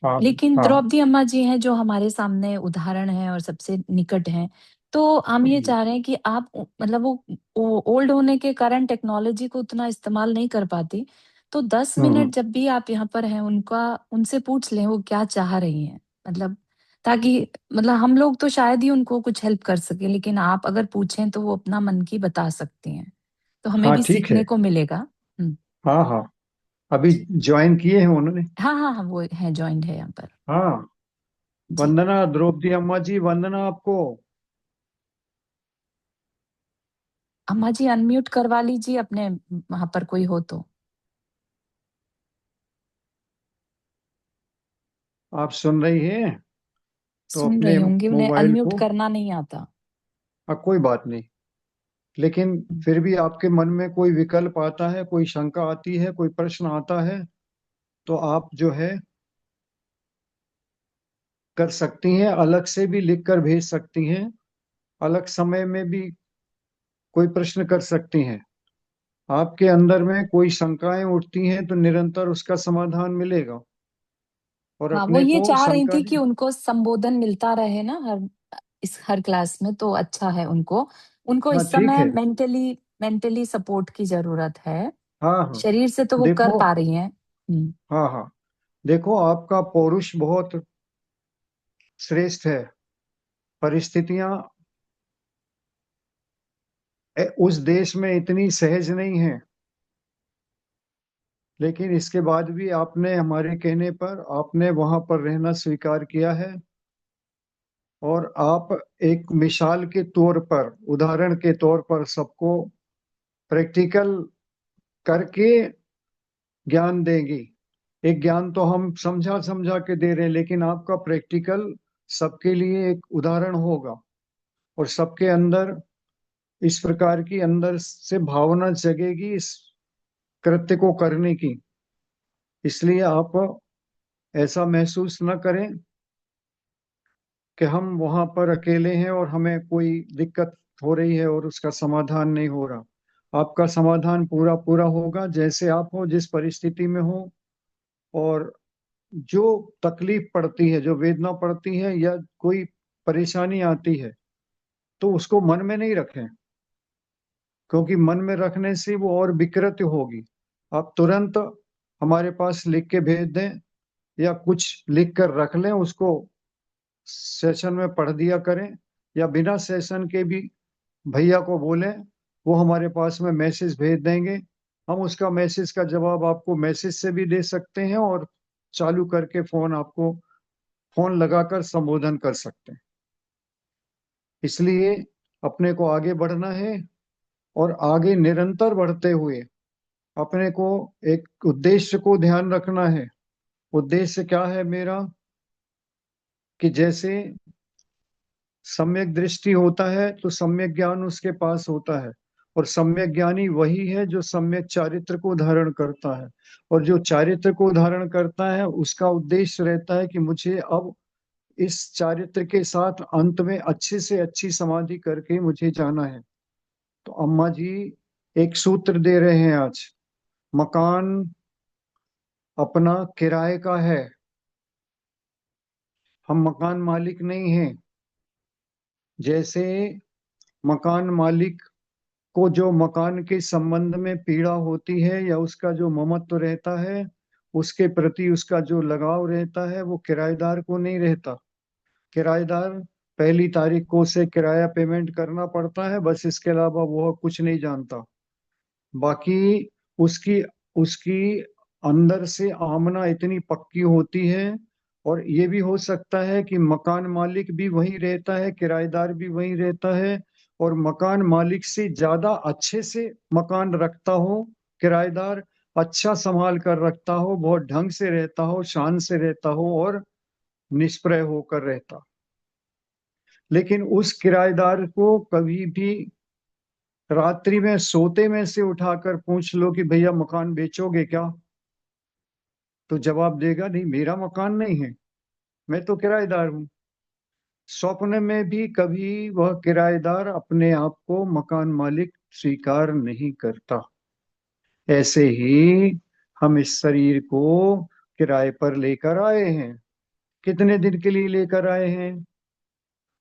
हाँ लेकिन हाँ। द्रौपदी अम्मा जी हैं जो हमारे सामने उदाहरण है और सबसे निकट हैं। तो हम ये चाह रहे हैं कि आप मतलब वो ओल्ड होने के कारण टेक्नोलॉजी को उतना इस्तेमाल नहीं कर पाती। तो 10 मिनट हम्म। जब भी आप यहाँ पर हैं, उनका उनसे पूछ लें वो क्या चाह रही हैं, मतलब ताकि मतलब हम लोग तो शायद ही उनको कुछ हेल्प कर सके, लेकिन आप अगर पूछें तो वो अपना मन की बता सकती हैं, तो हमें हाँ भी ठीक है। सीखने को मिलेगा। हम्म। हाँ हाँ। अभी ज्वाइन किए हैं उन्होंने। हाँ हाँ हाँ, वो है, जॉइंट है यहाँ पर। हाँ। जी। वंदना, द्रौपदी अम्मा जी, वंदना आपको। अम्मा जी अनम्यूट करवा लीजिए अपने, वहां पर कोई हो तो। आप सुन रही हैं? तो सुन अपने रही होंगी, उन्हें मोबाइल अनम्यूट को, करना नहीं आता। कोई बात नहीं, लेकिन हम्म। फिर भी आपके मन में कोई विकल्प आता है, कोई शंका आती है, कोई प्रश्न आता है, तो आप जो है कर सकती हैं। अलग से भी लिख कर भेज सकती हैं, अलग समय में भी कोई प्रश्न कर सकती हैं। आपके अंदर में कोई शंकाएं उठती हैं तो निरंतर उसका समाधान मिलेगा। और हाँ, वो अपने ये को चाह रही शंका थी कि नहीं। उनको संबोधन मिलता रहे ना हर क्लास में, तो अच्छा है उनको। उनको हाँ इस ठीक समय है। मेंटली मेंटली सपोर्ट की जरूरत है। हाँ हाँ। शरीर से तो वो कर देखो। पा रही हैं। हम्म। हाँ हाँ। देखो, आपका पौरुष बहुत श्रेष्ठ है। परिस्थितियां उस देश में इतनी सहज नहीं है, लेकिन इसके बाद भी आपने हमारे कहने पर आपने वहां पर रहना स्वीकार किया है। और आप एक मिसाल के तौर पर, उदाहरण के तौर पर सबको प्रैक्टिकल करके ज्ञान देंगी। एक ज्ञान तो हम समझा समझा के दे रहे हैं, लेकिन आपका प्रैक्टिकल सबके लिए एक उदाहरण होगा। और सबके अंदर इस प्रकार की अंदर से भावना जगेगी इस कृत्य को करने की। इसलिए आप ऐसा महसूस न करें कि हम वहां पर अकेले हैं और हमें कोई दिक्कत हो रही है और उसका समाधान नहीं हो रहा। आपका समाधान पूरा पूरा होगा, जैसे आप हो, जिस परिस्थिति में हो। और जो तकलीफ पड़ती है, जो वेदना पड़ती है, या कोई परेशानी आती है, तो उसको मन में नहीं रखें, क्योंकि मन में रखने से वो और विकृत होगी। आप तुरंत हमारे पास लिख के भेज दें, या कुछ लिख कर रख लें, उसको सेशन में पढ़ दिया करें। या बिना सेशन के भी भैया को बोलें, वो हमारे पास में मैसेज भेज देंगे। हम उसका मैसेज का जवाब आपको मैसेज से भी दे सकते हैं, और चालू करके फोन आपको फोन लगाकर संबोधन कर सकते हैं। इसलिए अपने को आगे बढ़ना है, और आगे निरंतर बढ़ते हुए अपने को एक उद्देश्य को ध्यान रखना है। उद्देश्य क्या है मेरा? कि जैसे सम्यक दृष्टि होता है तो सम्यक ज्ञान उसके पास होता है। और सम्यक ज्ञानी वही है जो सम्यक चारित्र को धारण करता है। और जो चारित्र को धारण करता है, उसका उद्देश्य रहता है कि मुझे अब इस चारित्र के साथ अंत में अच्छे से अच्छी समाधि करके मुझे जाना है। तो अम्मा जी एक सूत्र दे रहे हैं आज। मकान अपना किराए का है, हम मकान मालिक नहीं हैं। जैसे मकान मालिक को जो मकान के संबंध में पीड़ा होती है, या उसका जो ममत्व रहता है, उसके प्रति उसका जो लगाव रहता है, वो किराएदार को नहीं रहता। किराएदार पहली तारीख को उसे किराया पेमेंट करना पड़ता है, बस इसके अलावा वो कुछ नहीं जानता। बाकी उसकी उसकी अंदर से आमना इतनी पक्की होती है। और ये भी हो सकता है कि मकान मालिक भी वहीं रहता है, किराएदार भी वहीं रहता है, और मकान मालिक से ज्यादा अच्छे से मकान रखता हो किराएदार, अच्छा संभाल कर रखता हो, बहुत ढंग से रहता हो, शान से रहता हो और निष्प्रय होकर रहता। लेकिन उस किराएदार को कभी भी रात्रि में सोते में से उठाकर पूछ लो कि भैया मकान बेचोगे क्या, तो जवाब देगा नहीं, मेरा मकान नहीं है, मैं तो किराएदार हूं। स्वप्न में भी कभी वह किराएदार अपने आप को मकान मालिक स्वीकार नहीं करता। ऐसे ही हम इस शरीर को किराए पर लेकर आए हैं। कितने दिन के लिए लेकर आए हैं?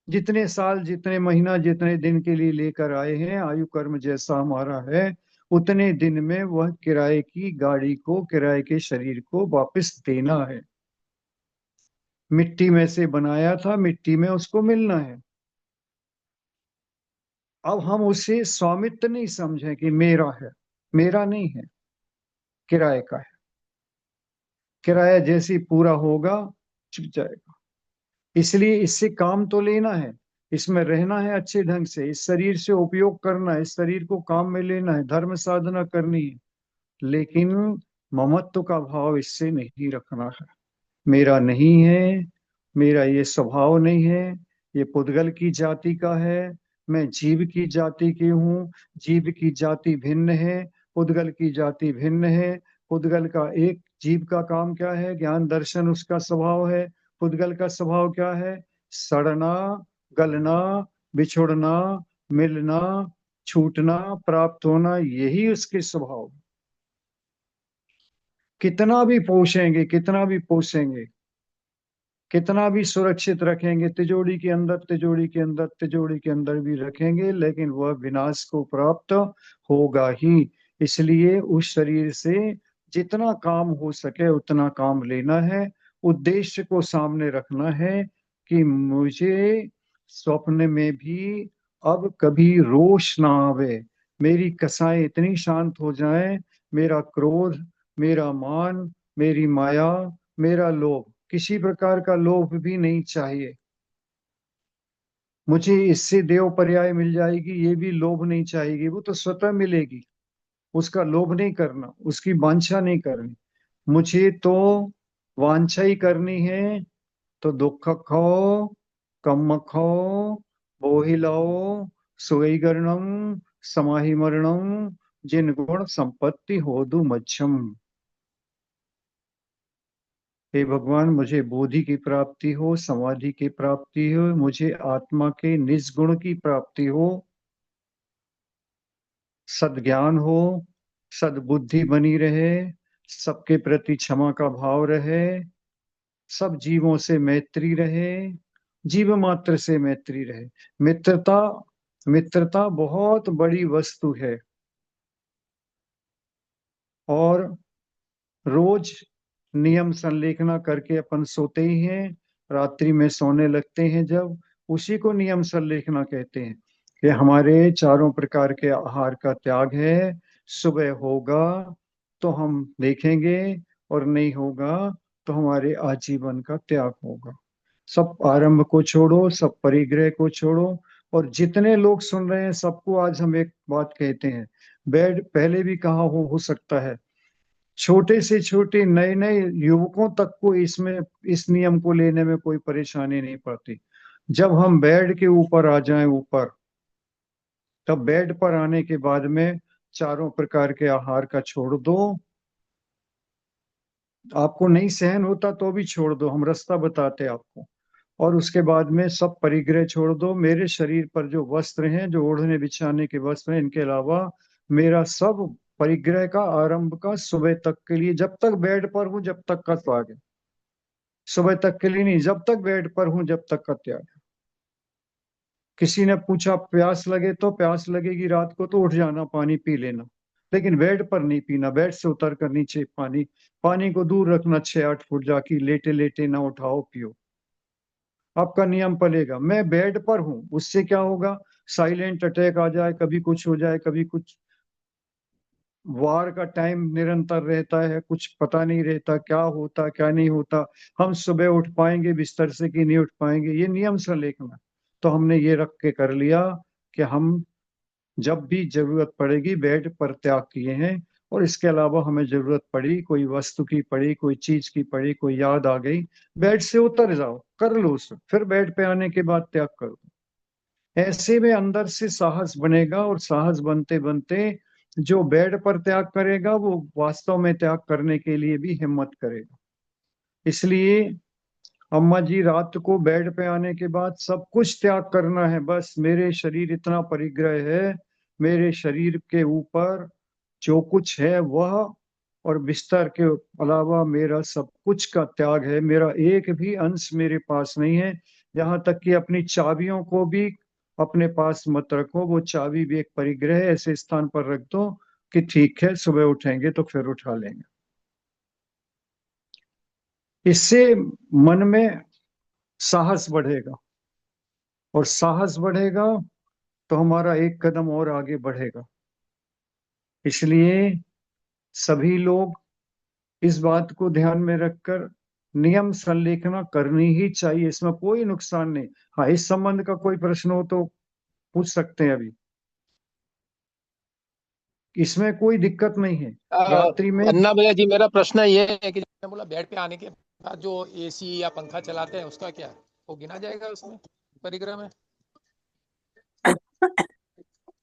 जितने साल, जितने महीना, जितने दिन के लिए लेकर आए हैं, आयु कर्म जैसा हमारा है, उतने दिन में वह किराए की गाड़ी को, किराए के शरीर को वापस देना है। मिट्टी में से बनाया था, मिट्टी में उसको मिलना है। अब हम उसे स्वामित्व नहीं समझें कि मेरा है। मेरा नहीं है, किराए का है। किराया जैसे ही पूरा होगा, चुक जाएगा। इसलिए इससे काम तो लेना है, इसमें रहना है अच्छे ढंग से, इस शरीर से उपयोग करना है, इस शरीर को काम में लेना है, धर्म साधना करनी है। लेकिन ममत्व का भाव इससे नहीं रखना है। मेरा नहीं है, मेरा ये स्वभाव नहीं है, ये पुद्गल की जाति का है, मैं जीव की जाति की हूँ। जीव की जाति भिन्न है, पुद्गल की जाति भिन्न है। पुद्गल का एक, जीव का काम क्या है? ज्ञान दर्शन उसका स्वभाव है। पुद्गल का स्वभाव क्या है? सड़ना, गलना, बिछुड़ना, मिलना, छूटना, प्राप्त होना, यही उसके स्वभाव। कितना भी पोषेंगे, कितना भी पोषेंगे, कितना भी सुरक्षित रखेंगे, तिजोरी के अंदर, तिजोरी के अंदर, तिजोरी के अंदर भी रखेंगे, लेकिन वह विनाश को प्राप्त होगा ही। इसलिए उस शरीर से जितना काम हो सके उतना काम लेना है। उद्देश्य को सामने रखना है कि मुझे स्वप्न में भी अब कभी रोष ना आवे, मेरी कसाएं इतनी शांत हो जाएं, मेरा क्रोध, मेरा मान, मेरी माया, मेरा लोभ, किसी प्रकार का लोभ भी नहीं चाहिए। मुझे इससे देव पर्याय मिल जाएगी, ये भी लोभ नहीं चाहिए, वो तो स्वतः मिलेगी। उसका लोभ नहीं करना, उसकी वांछा नहीं करनी। मुझे तो वांछा ही करनी है। तो दुख खाओ, कम खाओ, बोहि लाओ, सोई गरणम, समाहि मरणम, जिन गुण संपत्ति होदु मच्छम। हे भगवान, मुझे बोधि की प्राप्ति हो, समाधि की प्राप्ति हो, मुझे आत्मा के निज गुण की प्राप्ति हो, सद्ज्ञान हो, सद्बुद्धि बनी रहे, सबके प्रति क्षमा का भाव रहे, सब जीवों से मैत्री रहे, जीव मात्र से मैत्री रहे। मित्रता, मित्रता बहुत बड़ी वस्तु है। और रोज नियम संलेखना करके अपन सोते ही हैं, रात्रि में सोने लगते हैं जब, उसी को नियम संलेखना कहते हैं कि हमारे चारों प्रकार के आहार का त्याग है। सुबह होगा तो हम देखेंगे, और नहीं होगा तो हमारे आजीवन का त्याग होगा। सब आरंभ को छोड़ो, सब परिग्रह को छोड़ो। और जितने लोग सुन रहे हैं सबको आज हम एक बात कहते हैं, बेड पहले भी कहा हो सकता है, छोटे से छोटे नए नए युवकों तक को इसमें, इस नियम को लेने में कोई परेशानी नहीं पड़ती। जब हम बेड के ऊपर आ जाएं ऊपर, तब बेड पर आने के बाद में चारों प्रकार के आहार का छोड़ दो। आपको नहीं सहन होता तो भी छोड़ दो, हम रास्ता बताते आपको। और उसके बाद में सब परिग्रह छोड़ दो। मेरे शरीर पर जो वस्त्र हैं, जो ओढ़ने बिछाने के वस्त्र हैं, इनके अलावा मेरा सब परिग्रह का आरंभ का सुबह तक के लिए, जब तक बेड पर हूं जब तक का त्याग है। सुबह तक के लिए नहीं, जब तक बेड पर हूं जब तक का त्याग है। किसी ने पूछा प्यास लगे, तो प्यास लगेगी रात को तो उठ जाना, पानी पी लेना, लेकिन बेड पर नहीं पीना। बेड से उतर कर नीचे पानी, पानी को दूर रखना, 6-8 फुट जाके लेटे लेटे ना उठाओ पियो। आपका नियम पलेगा। मैं बेड पर हूं, उससे क्या होगा, साइलेंट अटैक आ जाए, कभी कुछ हो जाए, कभी कुछ। वार का टाइम निरंतर रहता है, कुछ पता नहीं रहता क्या होता क्या नहीं होता। हम सुबह उठ पाएंगे बिस्तर से कि नहीं उठ पाएंगे, ये नियम से लेखना। तो हमने ये रख के कर लिया कि हम जब भी जरूरत पड़ेगी बेड पर त्याग किए हैं। और इसके अलावा हमें जरूरत पड़ी, कोई वस्तु की पड़ी, कोई चीज की पड़ी, कोई याद आ गई, बेड से उतर जाओ, कर लो उसे, फिर बेड पे आने के बाद त्याग करो। ऐसे में अंदर से साहस बनेगा, और साहस बनते बनते जो बेड पर त्याग करेगा वो वास्तव में त्याग करने के लिए भी हिम्मत करेगा। इसलिए अम्मा जी रात को बेड पे आने के बाद सब कुछ त्याग करना है, बस मेरे शरीर इतना परिग्रह है, मेरे शरीर के ऊपर जो कुछ है वह, और बिस्तर के अलावा मेरा सब कुछ का त्याग है, मेरा एक भी अंश मेरे पास नहीं है। यहाँ तक कि अपनी चाबियों को भी अपने पास मत रखो, वो चाबी भी एक परिग्रह है, ऐसे स्थान पर रख दो कि ठीक है सुबह उठेंगे तो फिर उठा लेंगे। इससे मन में साहस बढ़ेगा, और साहस बढ़ेगा तो हमारा एक कदम और आगे बढ़ेगा। इसलिए सभी लोग इस बात को ध्यान में रखकर नियम संलेखना करनी ही चाहिए, इसमें कोई नुकसान नहीं। हाँ, इस संबंध का कोई प्रश्न हो तो पूछ सकते हैं अभी, इसमें कोई दिक्कत नहीं है। रात्रि में, अन्ना भैया जी, मेरा प्रश्न ये है कि जैसे बोला बेड पे आने के बाद जो एसी या पंखा चलाते हैं उसका क्या, वो गिना जाएगा उसमें परिग्रह में?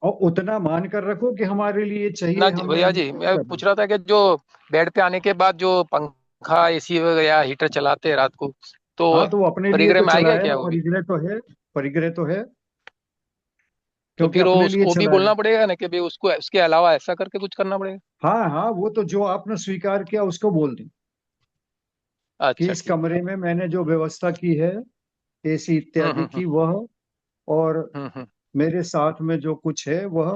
और उतना मान कर रखो कि हमारे लिए ना चाहिए, जी हमें भैया हम जी, त्याग मैं कर दें। पूछ रहा था कि जो बेड पे आने के बाद जो पंखा एसी या हीटर चलाते हैं रात को, तो हाँ, तो वो अपने लिए परिग्रह तो में आएगा चलाया क्या ना, वो भी? परिग्रह तो है, परिग्रह तो है, तो क्योंकि फिर वो अपने लिए उसको भी चलाया। बोलना पड़ेगा ना कि भाई उसको उसके अलावा ऐसा करके कुछ करना पड़ेगा? हाँ हाँ, वो तो जो आपने स्वीकार किया उसको बोल दें कि अच्छा, इस ठीक है। कमरे में मैंने जो व्यवस्था की है एसी इत्यादि हम्म। की वह, और हम्म। मेरे साथ में जो कुछ है वह,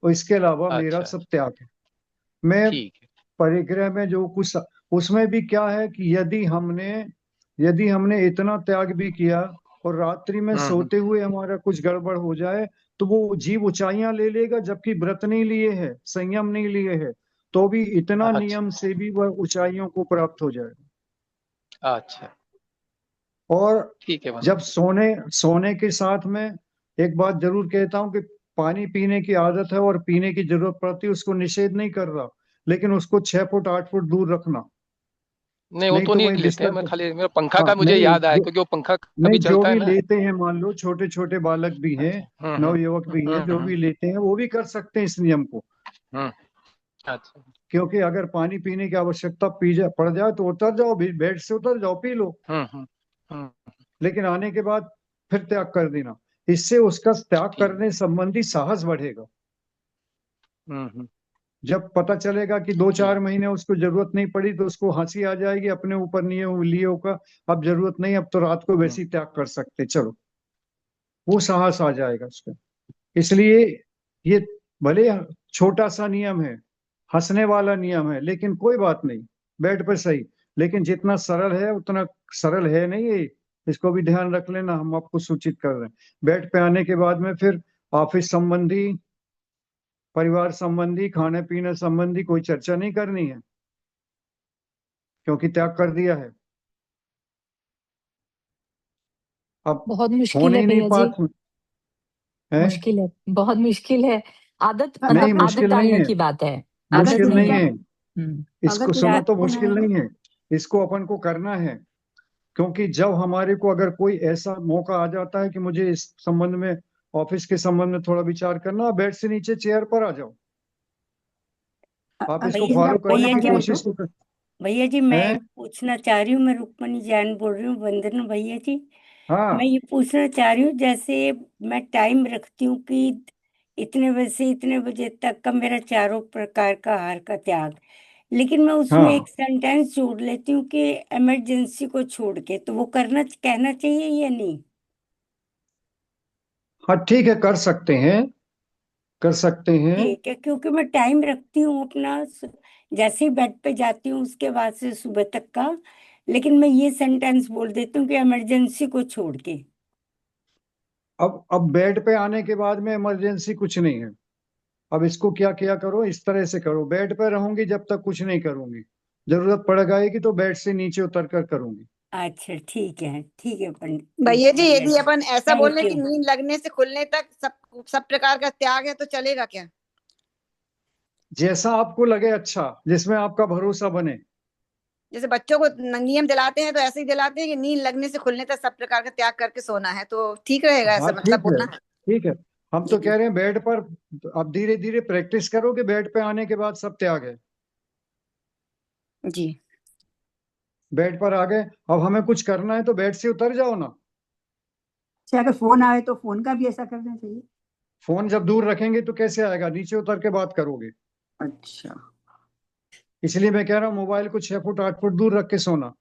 और इसके अलावा मेरा अच्छा, सब त्याग है। मैं ठीक है। परिग्रह में जो कुछ, उसमें भी क्या है कि यदि हमने इतना त्याग भी किया और रात्रि में हम्म। सोते हुए हमारा कुछ गड़बड़ हो जाए, तो वो जीव ऊंचाइयां ले लेगा, जबकि व्रत नहीं लिए है, संयम नहीं लिए है, तो भी इतना अच्छा। नियम से भी वह ऊंचाइयों को प्राप्त हो जाएगा। अच्छा, और ठीक है बस। जब सोने सोने के साथ में एक बात जरूर कहता हूँ कि पानी पीने की आदत है और पीने की जरूरत पड़ती है, उसको निषेध नहीं कर रहा, लेकिन उसको 6 फुट 8 फुट दूर रखना। नहीं, वो नहीं तो तो नहीं वही लेते हैं, बिस्तर मैं पे, खाली मेरा पंखा हाँ का मुझे नहीं याद आया जो, क्योंकि वो पंखा नहीं कभी जो चलता है भी ना। लेते हैं, मान लो छोटे छोटे बालक भी हैं, अच्छा। नवयुवक भी हैं, जो हम्म। भी लेते हैं वो भी कर सकते हैं इस नियम को। हम्म। अच्छा। क्योंकि अगर पानी पीने की आवश्यकता पड़ जाए तो उतर जाओ, भी बेड से उतर जाओ, पी लो, हम्म। हम्म। लेकिन आने के बाद फिर त्याग कर देना। इससे उसका त्याग ठीक। करने संबंधी साहस बढ़ेगा। हम्म। जब पता चलेगा कि दो ठीक। चार महीने उसको जरूरत नहीं पड़ी, तो उसको हंसी आ जाएगी अपने ऊपर लिए होगा, अब जरूरत नहीं, अब तो रात को हम्म। वैसे ही त्याग कर सकते, चलो, वो साहस आ जाएगा उसका। इसलिए ये भले छोटा सा नियम है, हंसने वाला नियम है, लेकिन कोई बात नहीं, बेड पर सही, लेकिन जितना सरल है उतना सरल है नहीं ये, इसको भी ध्यान रख लेना, हम आपको सूचित कर रहे हैं। बेड पे आने के बाद में फिर ऑफिस संबंधी, परिवार संबंधी, खाने पीने संबंधी कोई चर्चा नहीं करनी है, क्योंकि त्याग कर दिया है। अब बहुत मुश्किल होने है ही नहीं भैया जी। पात है। मुश्किल है, बहुत मुश्किल है। आदत, नहीं, मतलब अगर आदत मुश्किल नहीं डालने है, की बात है। अगर आदत मुश्किल नहीं नहीं है। है। विचार अगर इसको सुनो, विचार तो करना मुश्किल है। नहीं है, इसको अपन को करना है। क्योंकि जब हमारे को अगर कोई ऐसा मौका आ जाता है कि मुझे इस संबंध में, ऑफिस के संबंध में थोड़ा विचार करना, बेड से नीचे चेयर पर आ जाओ, आप इसको भैया फॉलो करने भैया की जी, कोशिश तो कर। भैया जी, मैं हैं? एक पूछना चाह रही हूँ। मैं रुक्मणी जैन बोल रही हूँ, वंदना भैया जी। मैं हाँ ये पूछना चाह रही हूँ, जैसे मैं टाइम रखती हूँ कि इतने बजे से इतने बजे तक का मेरा चारों प्रकार का आहार का त्याग, लेकिन मैं उसमें हाँ एक सेंटेंस जोड़ लेती हूँ कि इमरजेंसी को छोड़ के, तो वो करना कहना चाहिए या नहीं? हाँ, ठीक है, कर सकते हैं, कर सकते हैं। ठीक है, क्योंकि मैं टाइम रखती हूँ अपना जैसे ही बेड पे जाती हूँ उसके बाद से सुबह तक का, लेकिन मैं ये सेंटेंस बोल देती हूँ कि इमरजेंसी को छोड़ के। अब बेड पे आने के बाद में इमरजेंसी कुछ नहीं है। अब इसको क्या क्या करो, इस तरह से करो, बेड पे रहूंगी जब तक कुछ नहीं करूंगी, जरूरत पड़ गई तो बेड से नीचे उतर कर करूंगी। अच्छा ठीक है पंडित भैया जी, भैया यदि जी। अपन ऐसा थैंक बोले यू। कि नींद लगने से खुलने तक सब सब प्रकार का त्याग है, तो चलेगा क्या? जैसा आपको लगे अच्छा, जिसमें आपका भरोसा बने। जैसे बच्चों को नियम दिलाते हैं तो ऐसे ही दिलाते हैं कि नींद लगने से खुलने तक सब प्रकार का त्याग करके सोना है, तो ठीक रहेगा हाँ ऐसा मतलब ठीक है, बोलना? ठीक है। हम तो जी कह रहे हैं बेड पर अब धीरे धीरे प्रैक्टिस करो कि बेड पे आने के बाद सब त्याग है। जी। बेड पर आ गए, अब हमें कुछ करना है तो बेड से उतर जाओ ना। अच्छा, अगर फोन आए तो फोन का भी ऐसा करना चाहिए? फोन जब दूर रखेंगे तो कैसे आएगा, नीचे उतर के बात करोगे। अच्छा। इसलिए मैं कह रहा हूँ मोबाइल को 6 फुट 8 फुट दूर रख के सोना।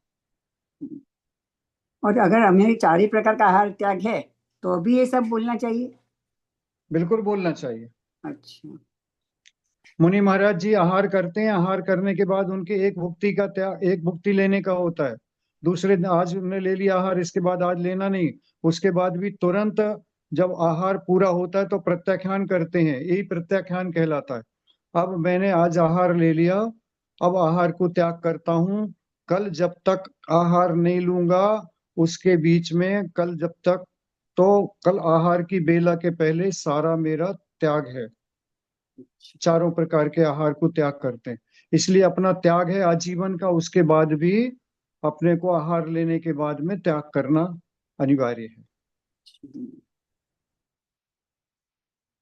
और अगर हमें 4 ही प्रकार का आहार त्याग है तो भी ये सब बोलना चाहिए? बिल्कुल बोलना चाहिए। अच्छा। मुनि महाराज जी आहार करते हैं, आहार करने के बाद उनके एक भुक्ति का त्याग, एक भुक्ति लेने का होता है। दूसरे दिन आज उन्होंने ले लिया आहार, इसके बाद आज लेना नहीं। उसके बाद भी तुरंत जब आहार पूरा होता है तो प्रत्याख्यान करते हैं, यही प्रत्याख्यान कहलाता है। अब मैंने आज आहार ले लिया, अब आहार को त्याग करता हूँ। कल जब तक आहार नहीं लूंगा, उसके बीच में कल जब तक, तो कल आहार की बेला के पहले सारा मेरा त्याग है। 4 प्रकार के आहार को त्याग करते हैं, इसलिए अपना त्याग है आजीवन का। उसके बाद भी अपने को आहार लेने के बाद में त्याग करना अनिवार्य है।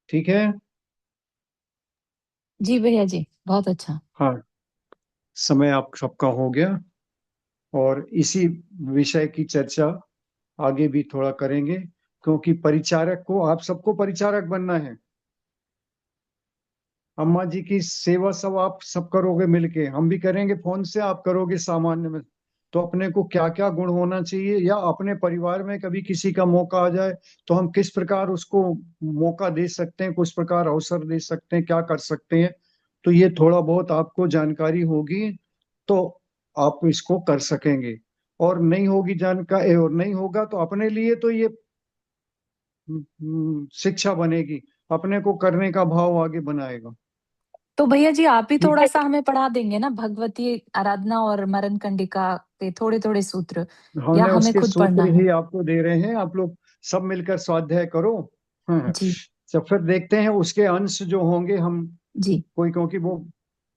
ठीक है। जी भैया जी, बहुत अच्छा। हाँ, समय आप सबका हो गया, और इसी विषय की चर्चा आगे भी थोड़ा करेंगे, क्योंकि परिचारक को, आप सबको परिचारक बनना है। अम्मा जी की सेवा सब आप सब करोगे मिलके, हम भी करेंगे फोन से, आप करोगे सामान्य में। तो अपने को क्या क्या गुण होना चाहिए, या अपने परिवार में कभी किसी का मौका आ जाए तो हम किस प्रकार उसको मौका दे सकते हैं, किस प्रकार अवसर दे सकते हैं, क्या कर सकते हैं। तो ये थोड़ा बहुत आपको जानकारी होगी तो आप इसको कर सकेंगे। और नहीं होगी जानकारी, और नहीं होगा तो अपने लिए तो ये शिक्षा बनेगी, अपने को करने का भाव आगे बनाएगा। तो भैया जी आप भी ठीक थोड़ा है। सा हमें पढ़ा देंगे ना, भगवती आराधना और मरण कंडिका के थोड़े थोड़े सूत्र, या हमने हमें उसके खुद पढ़ना सूत्र है? ही आपको दे रहे हैं, आप लोग सब मिलकर स्वाध्याय करो। हाँ, जी जब फिर देखते हैं उसके अंश जो होंगे हम, जी। कोई, क्योंकि वो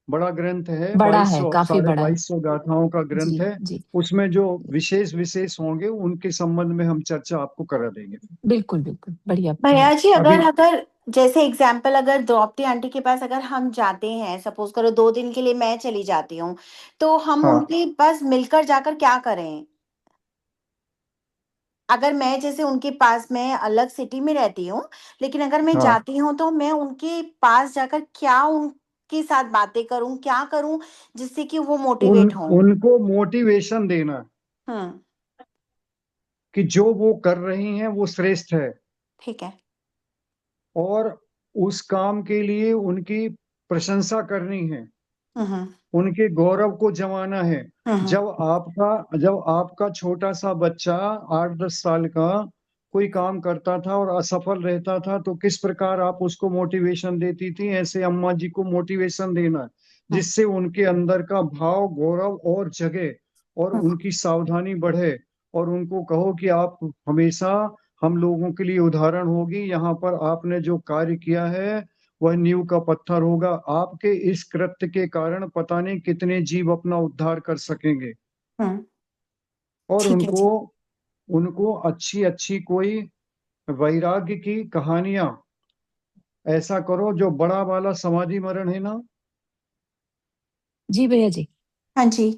बड़ा ग्रंथ है, बड़ा बाईस है, सौ काफी साढ़े बड़ा है। 2200 गाथाओं का ग्रंथ जी है। जी। उसमें जो विशेष विशेष होंगे उनके संबंध में हम चर्चा आपको करा देंगे। बिल्कुल बिल्कुल, बढ़िया भैया भैया। जी, अभी अगर जैसे एग्जाम्पल, अगर द्रौपदी आंटी के पास अगर हम जाते हैं, सपोज करो 2 दिन के लिए मैं चली जाती हूँ, तो हम हाँ उनके पास मिलकर जाकर क्या करें? अगर मैं जैसे उनके पास, मैं अलग सिटी में रहती हूँ, लेकिन अगर मैं हाँ, जाती हूँ तो मैं उनके पास जाकर क्या उनके साथ बातें करूँ, क्या करूँ जिससे कि वो मोटिवेट हों? उनको मोटिवेशन देना हम्म। कि जो वो कर रही हैं वो श्रेष्ठ है, ठीक है। और उस काम के लिए उनकी प्रशंसा करनी है, हम्म। उनके गौरव को जमाना है। हम्म। जब आपका छोटा सा बच्चा 8-10 साल का कोई काम करता था और असफल रहता था तो किस प्रकार आप उसको मोटिवेशन देती थी, ऐसे अम्मा जी को मोटिवेशन देना है, हम्म। जिससे उनके अंदर का भाव गौरव और जगे, और हम्म। उनकी सावधानी बढ़े। और उनको कहो कि आप हमेशा हम लोगों के लिए उदाहरण होगी, यहाँ पर आपने जो कार्य किया है वह नींव का पत्थर होगा। आपके इस कृत्य के कारण पता नहीं कितने जीव अपना उद्धार कर सकेंगे। हम्म। और ठीक है उनको जी। उनको अच्छी अच्छी कोई वैराग्य की कहानियां ऐसा करो, जो बड़ा वाला समाधि मरण है ना, जी भैया जी। हाँ जी।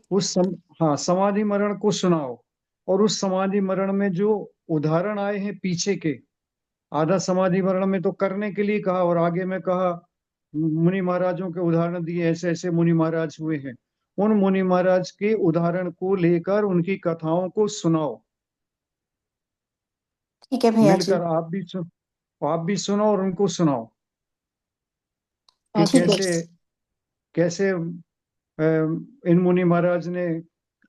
हाँ, समाधि मरण को सुनाओ। और उस समाधि मरण में जो उदाहरण आए हैं पीछे के, आधा समाधि मरण में तो करने के लिए कहा, और आगे में कहा मुनि महाराजों के उदाहरण दिए, ऐसे ऐसे मुनि महाराज हुए हैं। उन मुनि महाराज के उदाहरण को लेकर उनकी कथाओं को सुनाओ। ठीक है भैया जी। मिलकर आप भी सुनो और उनको सुनाओ कि बहुत ठीक है सही। कैसे कैसे इन मुनि महाराज ने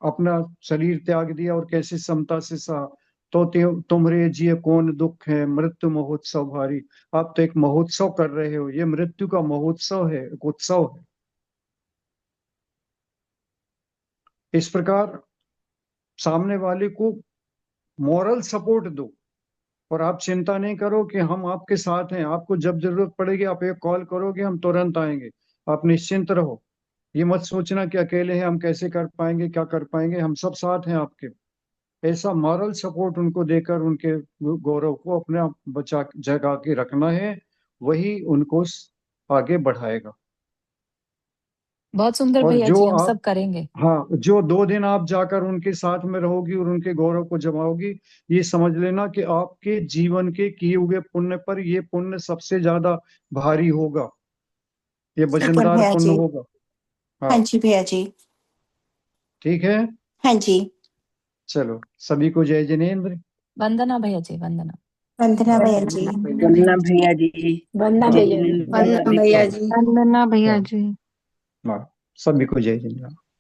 अपना शरीर त्याग दिया और कैसे समता से सहा। तो तुम्हारे जिये कौन दुख है, मृत्यु महोत्सव भारी। आप तो एक महोत्सव कर रहे हो, ये मृत्यु का महोत्सव है, एक उत्सव है। इस प्रकार सामने वाले को मॉरल सपोर्ट दो, और आप चिंता नहीं करो कि हम आपके साथ हैं, आपको जब जरूरत पड़ेगी आप एक कॉल करोगे, हम तुरंत आएंगे। आप निश्चिंत रहो, ये मत सोचना कि अकेले हैं, हम कैसे कर पाएंगे, क्या कर पाएंगे, हम सब साथ हैं आपके। ऐसा मॉरल सपोर्ट उनको देकर उनके गौरव को अपने आप बचा जगा के रखना है, वही उनको आगे बढ़ाएगा। बहुत सुंदर और भैया जो जी, हम आप, सब करेंगे। हाँ, जो 2 दिन आप जाकर उनके साथ में रहोगी और उनके गौरव को जमाओगी, ये समझ लेना कि आपके जीवन के किए हुए पुण्य पर ये पुण्य सबसे ज्यादा भारी होगा, ये ठीक है वजनदार भैया पुण्य जी। होगा। हाँ हाँ, जी भैया जी। ठीक है, हाँ जी। चलो सभी को जय जिनेन्द्र। वंदना भैया जी, वंदना। वंदना भैया जी। वंदना भैया जी। वंदना जय भैया जी। जिनेन्द्र वंदना भैया जी। वंदना भैया हाँ, जी। हाँ, सभी को जय जिनेन्द्र।